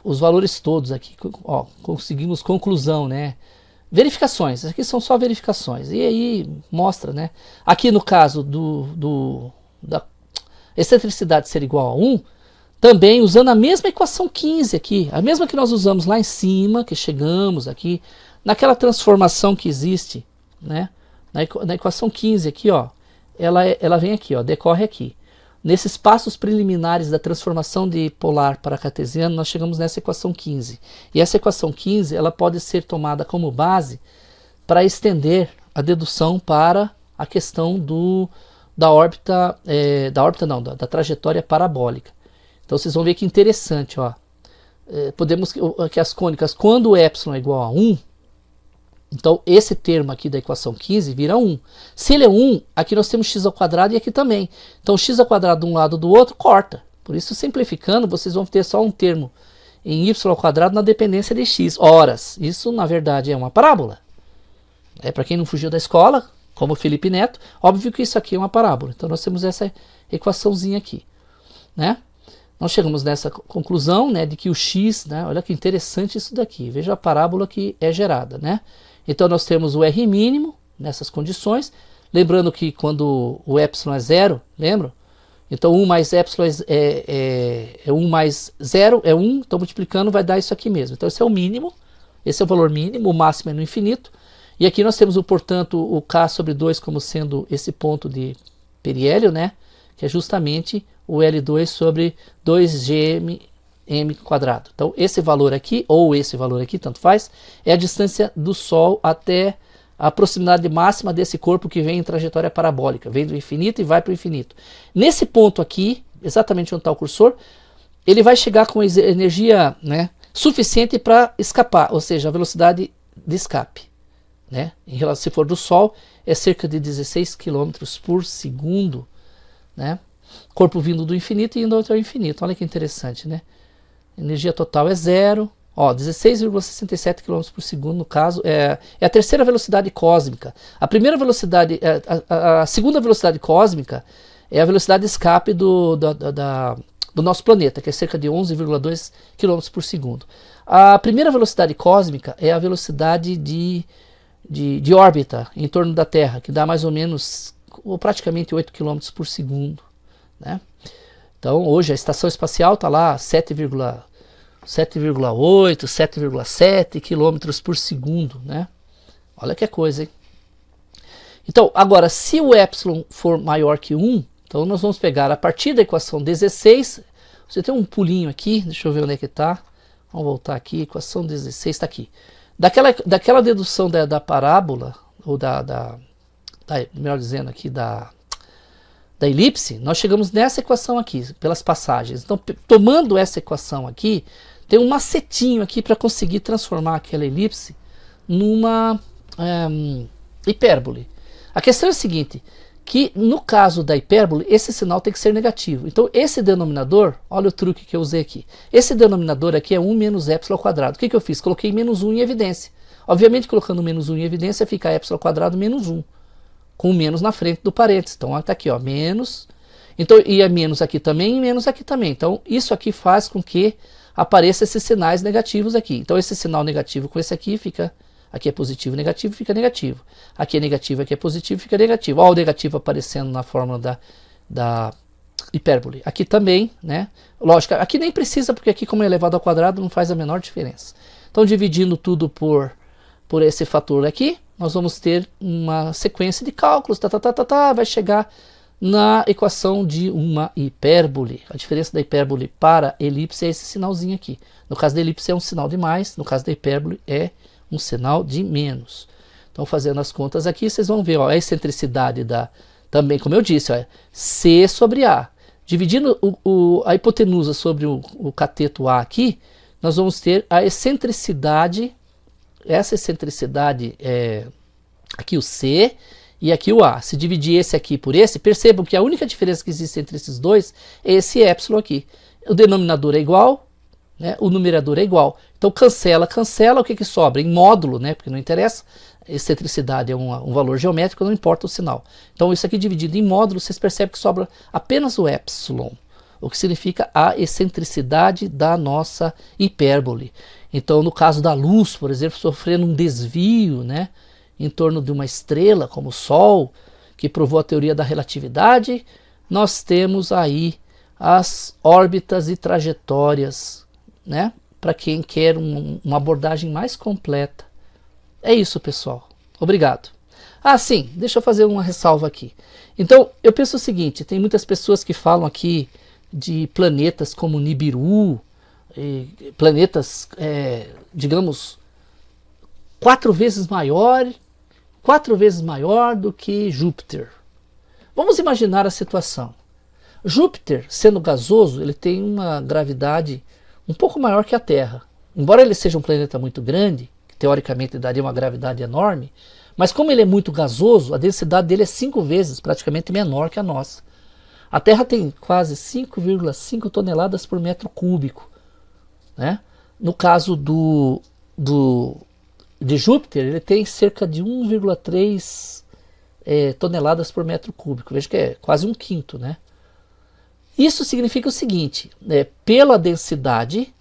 os valores todos aqui, ó, conseguimos conclusão, né? Verificações, aqui são só verificações, e aí mostra, né? Aqui no caso da excentricidade ser igual a 1, também usando a mesma equação 15 aqui, a mesma que nós usamos lá em cima, que chegamos aqui, naquela transformação que existe, né? Na equação 15 aqui, ó, ela vem aqui, ó, decorre aqui. Nesses passos preliminares da transformação de polar para cartesiano, nós chegamos nessa equação 15. E essa equação 15 ela pode ser tomada como base para estender a dedução para a questão da órbita, da trajetória parabólica. Então vocês vão ver que interessante, ó. Podemos que as cônicas, quando o epsilon é igual a 1, então esse termo aqui da equação 15 vira 1. Se ele é 1, aqui nós temos x ao quadrado e aqui também. Então x ao quadrado de um lado do outro corta. Por isso, simplificando, vocês vão ter só um termo em y ao quadrado na dependência de x. Horas. Isso, na verdade, é uma parábola. Para quem não fugiu da escola, como o Felipe Neto, óbvio que isso aqui é uma parábola. Então nós temos essa equaçãozinha aqui, né? Nós chegamos nessa conclusão, né, de que o x, né, olha que interessante isso daqui. Veja a parábola que é gerada, né? Então nós temos o R mínimo nessas condições, lembrando que quando o epsilon é zero, lembra? Então 1 mais epsilon é 1 mais 0 é 1, então multiplicando vai dar isso aqui mesmo. Então esse é o mínimo, esse é o valor mínimo, o máximo é no infinito. E aqui nós temos, portanto, o K sobre 2 como sendo esse ponto de periélio, né? Que é justamente o L2 sobre 2gm quadrado. Então esse valor aqui, ou esse valor aqui, tanto faz, é a distância do Sol até a proximidade máxima desse corpo que vem em trajetória parabólica, vem do infinito e vai para o infinito. Nesse ponto aqui, exatamente onde está o cursor, ele vai chegar com energia, né, suficiente para escapar, ou seja, a velocidade de escape, né, em relação, se for do Sol, é cerca de 16 km por segundo, né, corpo vindo do infinito e indo até o infinito. Olha que interessante, né, energia total é zero. Ó, 16,67 km por segundo, no caso, é a terceira velocidade cósmica. A primeira velocidade, a segunda velocidade cósmica é a velocidade de escape do nosso planeta, que é cerca de 11,2 km por segundo. A primeira velocidade cósmica é a velocidade de órbita em torno da Terra, que dá mais ou menos, ou praticamente 8 km por segundo, né? Então, hoje a estação espacial está lá 7,8, 7,7 km por segundo, né? Olha que coisa, hein? Então, agora, se o epsilon for maior que 1, então nós vamos pegar a partir da equação 16, você tem um pulinho aqui, deixa eu ver onde é que está, vamos voltar aqui, equação 16 está aqui. Daquela dedução da parábola, ou melhor dizendo aqui, da elipse, nós chegamos nessa equação aqui, pelas passagens. Então, tomando essa equação aqui, tem um macetinho aqui para conseguir transformar aquela elipse numa hipérbole. A questão é a seguinte, que no caso da hipérbole, esse sinal tem que ser negativo. Então, esse denominador, olha o truque que eu usei aqui. Esse denominador aqui é 1 menos epsilon ao quadrado. O que eu fiz? Coloquei menos 1 em evidência. Obviamente, colocando menos 1 em evidência, fica epsilon ao quadrado menos 1. Com menos na frente do parênteses. Então, está aqui, ó, menos. Então, e é menos aqui também e menos aqui também. Então, isso aqui faz com que apareçam esses sinais negativos aqui. Então, esse sinal negativo com esse aqui fica... Aqui é positivo e negativo, fica negativo. Aqui é negativo, aqui é positivo, fica negativo. Olha o negativo aparecendo na fórmula da hipérbole. Aqui também, né? Lógico, aqui nem precisa, porque aqui como é elevado ao quadrado não faz a menor diferença. Então, dividindo tudo por esse fator aqui, nós vamos ter uma sequência de cálculos, vai chegar na equação de uma hipérbole. A diferença da hipérbole para elipse é esse sinalzinho aqui. No caso da elipse é um sinal de mais, no caso da hipérbole é um sinal de menos. Então, fazendo as contas aqui, vocês vão ver, ó, a excentricidade também, como eu disse, ó, é C sobre A. Dividindo a hipotenusa sobre o cateto A aqui, nós vamos ter a excentricidade, essa excentricidade é aqui o C e aqui o A. Se dividir esse aqui por esse, percebam que a única diferença que existe entre esses dois é esse epsilon aqui. O denominador é igual, né? O numerador é igual. Então cancela, o que sobra? Em módulo, né? Porque não interessa, excentricidade é um valor geométrico, não importa o sinal. Então isso aqui dividido em módulo, vocês percebem que sobra apenas o epsilon, o que significa a excentricidade da nossa hipérbole. Então no caso da luz, por exemplo, sofrendo um desvio, né, em torno de uma estrela como o Sol, que provou a teoria da relatividade, nós temos aí as órbitas e trajetórias, né, para quem quer uma abordagem mais completa. É isso, pessoal. Obrigado. Ah, sim, deixa eu fazer uma ressalva aqui. Então, eu penso o seguinte, tem muitas pessoas que falam aqui de planetas como Nibiru, planetas, digamos, 4 vezes maior do que Júpiter. Vamos imaginar a situação. Júpiter, sendo gasoso, ele tem uma gravidade um pouco maior que a Terra. Embora ele seja um planeta muito grande, que teoricamente daria uma gravidade enorme, mas como ele é muito gasoso, a densidade dele é 5 vezes praticamente menor que a nossa. A Terra tem quase 5,5 toneladas por metro cúbico, né? No caso de Júpiter, ele tem cerca de 1,3 toneladas por metro cúbico. Veja que é quase um quinto, né? Isso significa o seguinte, pela densidade,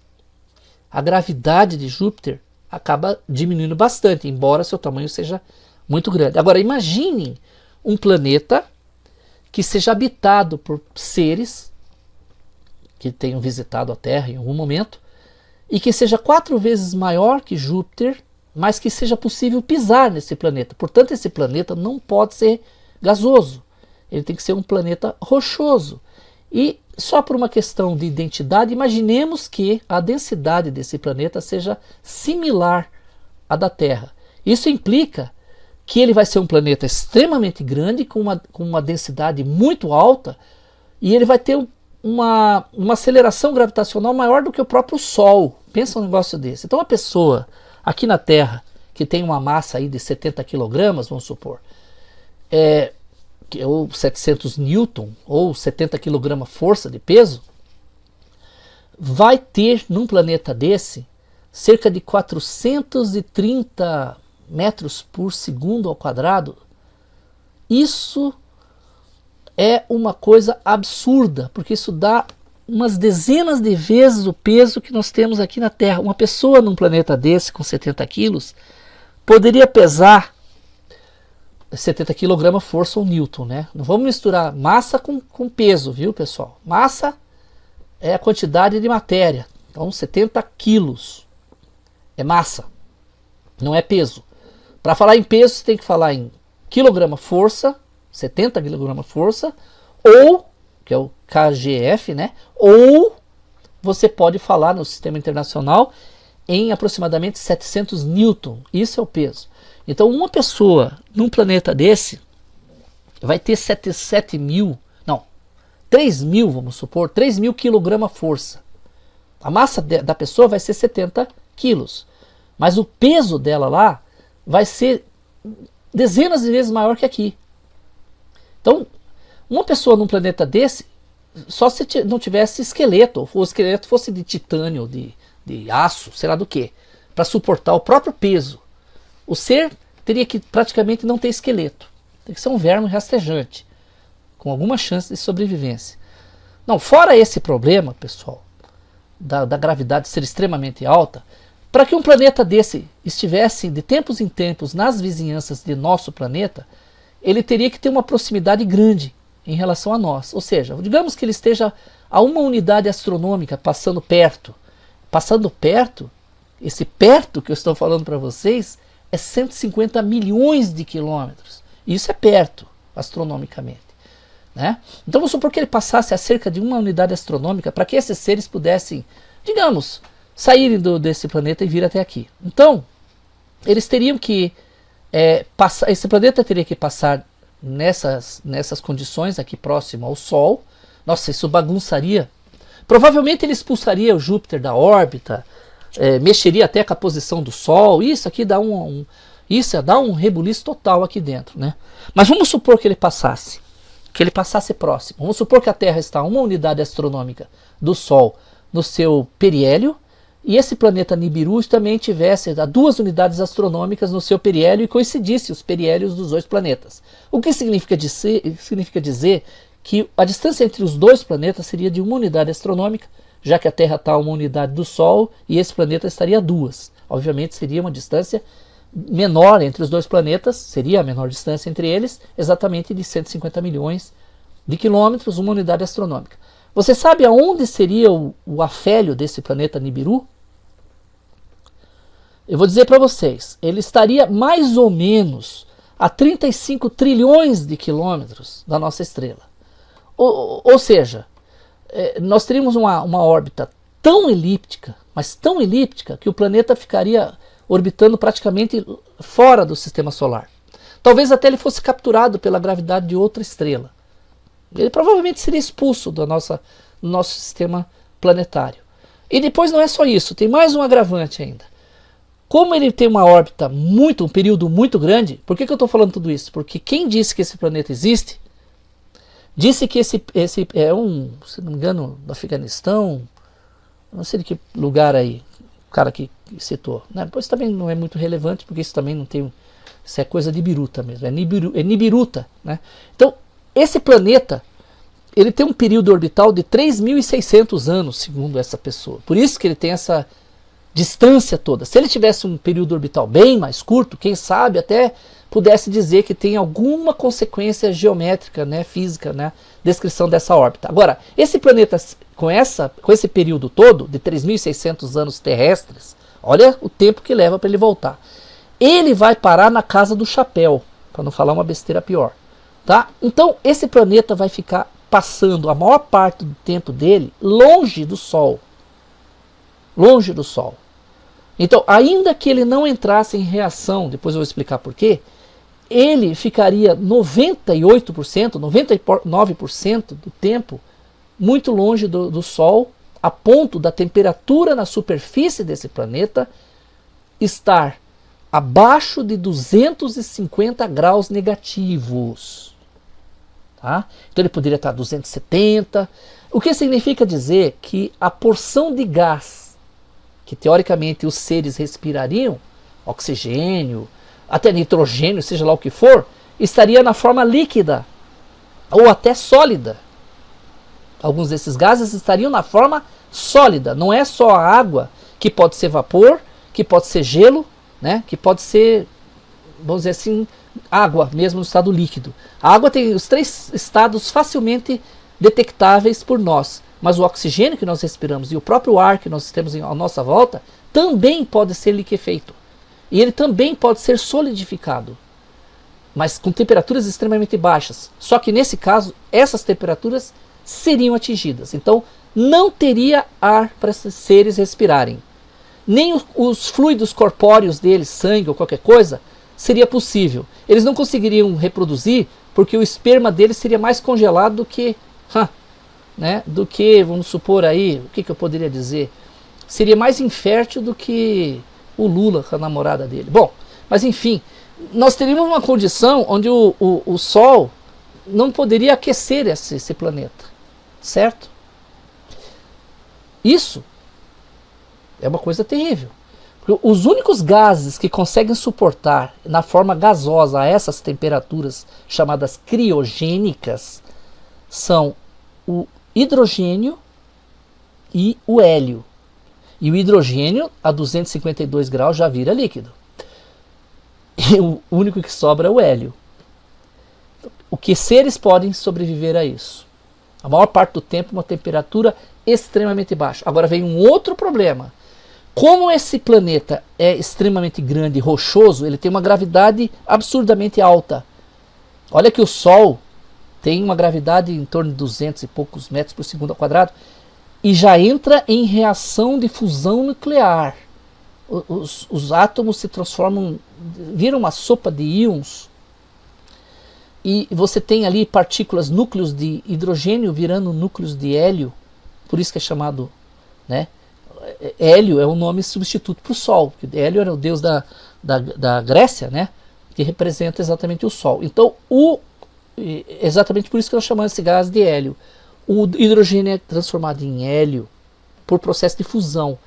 a gravidade de Júpiter acaba diminuindo bastante, embora seu tamanho seja muito grande. Agora imaginem um planeta que seja habitado por seres que tenham visitado a Terra em algum momento, e que seja 4 vezes maior que Júpiter, mas que seja possível pisar nesse planeta. Portanto, esse planeta não pode ser gasoso, ele tem que ser um planeta rochoso. E só por uma questão de identidade, imaginemos que a densidade desse planeta seja similar à da Terra. Isso implica que ele vai ser um planeta extremamente grande, com uma densidade muito alta, e ele vai ter uma aceleração gravitacional maior do que o próprio Sol. Pensa um negócio desse. Então, uma pessoa aqui na Terra que tem uma massa aí de 70 kg, vamos supor, ou 700 newton, ou 70 kg força de peso, vai ter num planeta desse cerca de 430 metros por segundo ao quadrado. Isso é uma coisa absurda, porque isso dá umas dezenas de vezes o peso que nós temos aqui na Terra. Uma pessoa num planeta desse com 70 quilos poderia pesar 70 kg força ou newton, né? Não vamos misturar massa com peso, viu, pessoal? Massa é a quantidade de matéria. Então 70 quilos é massa, não é peso. Para falar em peso, você tem que falar em quilograma força, 70 kg força, ou, que é o KGF, né? Ou você pode falar no sistema internacional em aproximadamente 700 newton. Isso é o peso. Então, uma pessoa num planeta desse vai ter 3 mil, vamos supor, 3 mil kg força. A massa da pessoa vai ser 70 quilos, mas o peso dela lá vai ser dezenas de vezes maior que aqui. Então, uma pessoa num planeta desse, só se não tivesse esqueleto, ou o esqueleto fosse de titânio, de aço, sei lá do que, para suportar o próprio peso. O ser teria que praticamente não ter esqueleto. Tem que ser um verme rastejante, com alguma chance de sobrevivência. Não, fora esse problema, pessoal, da gravidade ser extremamente alta, para que um planeta desse estivesse de tempos em tempos nas vizinhanças de nosso planeta, ele teria que ter uma proximidade grande em relação a nós. Ou seja, digamos que ele esteja a uma unidade astronômica passando perto. Passando perto, esse perto que eu estou falando para vocês é 150 milhões de quilômetros. Isso é perto, astronomicamente, né? Então vamos supor que ele passasse a cerca de uma unidade astronômica para que esses seres pudessem, digamos, saírem desse planeta e vir até aqui. Então, eles teriam que esse planeta teria que passar nessas condições aqui próximo ao Sol. Nossa, isso bagunçaria. Provavelmente ele expulsaria o Júpiter da órbita, mexeria até com a posição do Sol. Isso aqui dá um rebuliço total aqui dentro, né? Mas vamos supor que ele passasse próximo. Vamos supor que a Terra está a uma unidade astronômica do Sol no seu periélio, e esse planeta Nibiru também tivesse a 2 unidades astronômicas no seu periélio e coincidisse os periélios dos 2 planetas. O que significa dizer que a distância entre os 2 planetas seria de 1 unidade astronômica, já que a Terra está a 1 unidade do Sol e esse planeta estaria a 2. Obviamente seria uma distância menor entre os 2 planetas, seria a menor distância entre eles, exatamente de 150 milhões de quilômetros, 1 unidade astronômica. Você sabe aonde seria o afélio desse planeta Nibiru? Eu vou dizer para vocês, ele estaria mais ou menos a 35 trilhões de quilômetros da nossa estrela. Ou seja, nós teríamos uma órbita tão elíptica, mas tão elíptica, que o planeta ficaria orbitando praticamente fora do sistema solar. Talvez até ele fosse capturado pela gravidade de outra estrela. Ele provavelmente seria expulso do nosso sistema planetário. E depois não é só isso, tem mais um agravante ainda. Como ele tem uma órbita um período muito grande, por que eu estou falando tudo isso? Porque quem disse que esse planeta existe, disse que esse se não me engano, do Afeganistão, não sei de que lugar aí, o cara que citou. Né? Depois também não é muito relevante, porque isso também não tem, isso é coisa de biruta mesmo, é nibiruta, né? Então, esse planeta, ele tem um período orbital de 3.600 anos, segundo essa pessoa. Por isso que ele tem essa distância toda. Se ele tivesse um período orbital bem mais curto, quem sabe até pudesse dizer que tem alguma consequência geométrica, né, física, né, descrição dessa órbita. Agora, esse planeta com esse período todo, de 3.600 anos terrestres, olha o tempo que leva para ele voltar. Ele vai parar na casa do chapéu, para não falar uma besteira pior. Tá? Então esse planeta vai ficar passando a maior parte do tempo dele longe do Sol. Longe do Sol. Então, ainda que ele não entrasse em reação, depois eu vou explicar por quê, ele ficaria 98%, 99% do tempo muito longe do Sol, a ponto da temperatura na superfície desse planeta estar abaixo de 250 graus negativos. Tá? Então ele poderia estar a 270, o que significa dizer que a porção de gás que teoricamente os seres respirariam, oxigênio, até nitrogênio, seja lá o que for, estaria na forma líquida ou até sólida. Alguns desses gases estariam na forma sólida, não é só a água, que pode ser vapor, que pode ser gelo, né, que pode ser, vamos dizer assim, água mesmo no estado líquido. A água tem os 3 estados facilmente detectáveis por nós, mas o oxigênio que nós respiramos e o próprio ar que nós temos à nossa volta também pode ser liquefeito. E ele também pode ser solidificado, mas com temperaturas extremamente baixas. Só que nesse caso, essas temperaturas seriam atingidas. Então, não teria ar para esses seres respirarem. Nem os fluidos corpóreos deles, sangue ou qualquer coisa, seria possível. Eles não conseguiriam reproduzir porque o esperma deles seria mais congelado do que, vamos supor aí, o que eu poderia dizer? Seria mais infértil do que o Lula com a namorada dele. Bom, mas enfim, nós teríamos uma condição onde o Sol não poderia aquecer esse planeta, certo? Isso é uma coisa terrível. Porque os únicos gases que conseguem suportar na forma gasosa a essas temperaturas chamadas criogênicas são o hidrogênio e o hélio. E o hidrogênio a 252 graus já vira líquido. E o único que sobra é o hélio. O que seres podem sobreviver a isso? A maior parte do tempo uma temperatura extremamente baixa. Agora vem um outro problema. Como esse planeta é extremamente grande e rochoso, ele tem uma gravidade absurdamente alta. Olha que o Sol tem uma gravidade em torno de 200 e poucos metros por segundo ao quadrado e já entra em reação de fusão nuclear. Os átomos se transformam, viram uma sopa de íons e você tem ali partículas, núcleos de hidrogênio virando núcleos de hélio, por isso que é chamado, né? Hélio é o nome substituto para o Sol, porque Hélio era o deus da Grécia, né? Que representa exatamente o Sol. Então, exatamente por isso que nós chamamos esse gás de hélio. O hidrogênio é transformado em hélio por processo de fusão.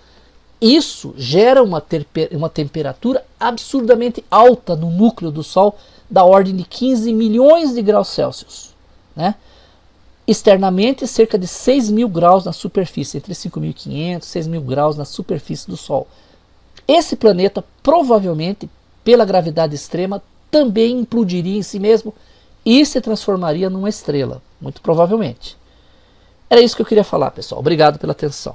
Isso gera uma temperatura absurdamente alta no núcleo do Sol, da ordem de 15 milhões de graus Celsius, né? Externamente, cerca de 6.000 graus na superfície, entre 5.500 e 6.000 graus na superfície do Sol. Esse planeta, provavelmente, pela gravidade extrema, também implodiria em si mesmo e se transformaria numa estrela, muito provavelmente. Era isso que eu queria falar, pessoal. Obrigado pela atenção.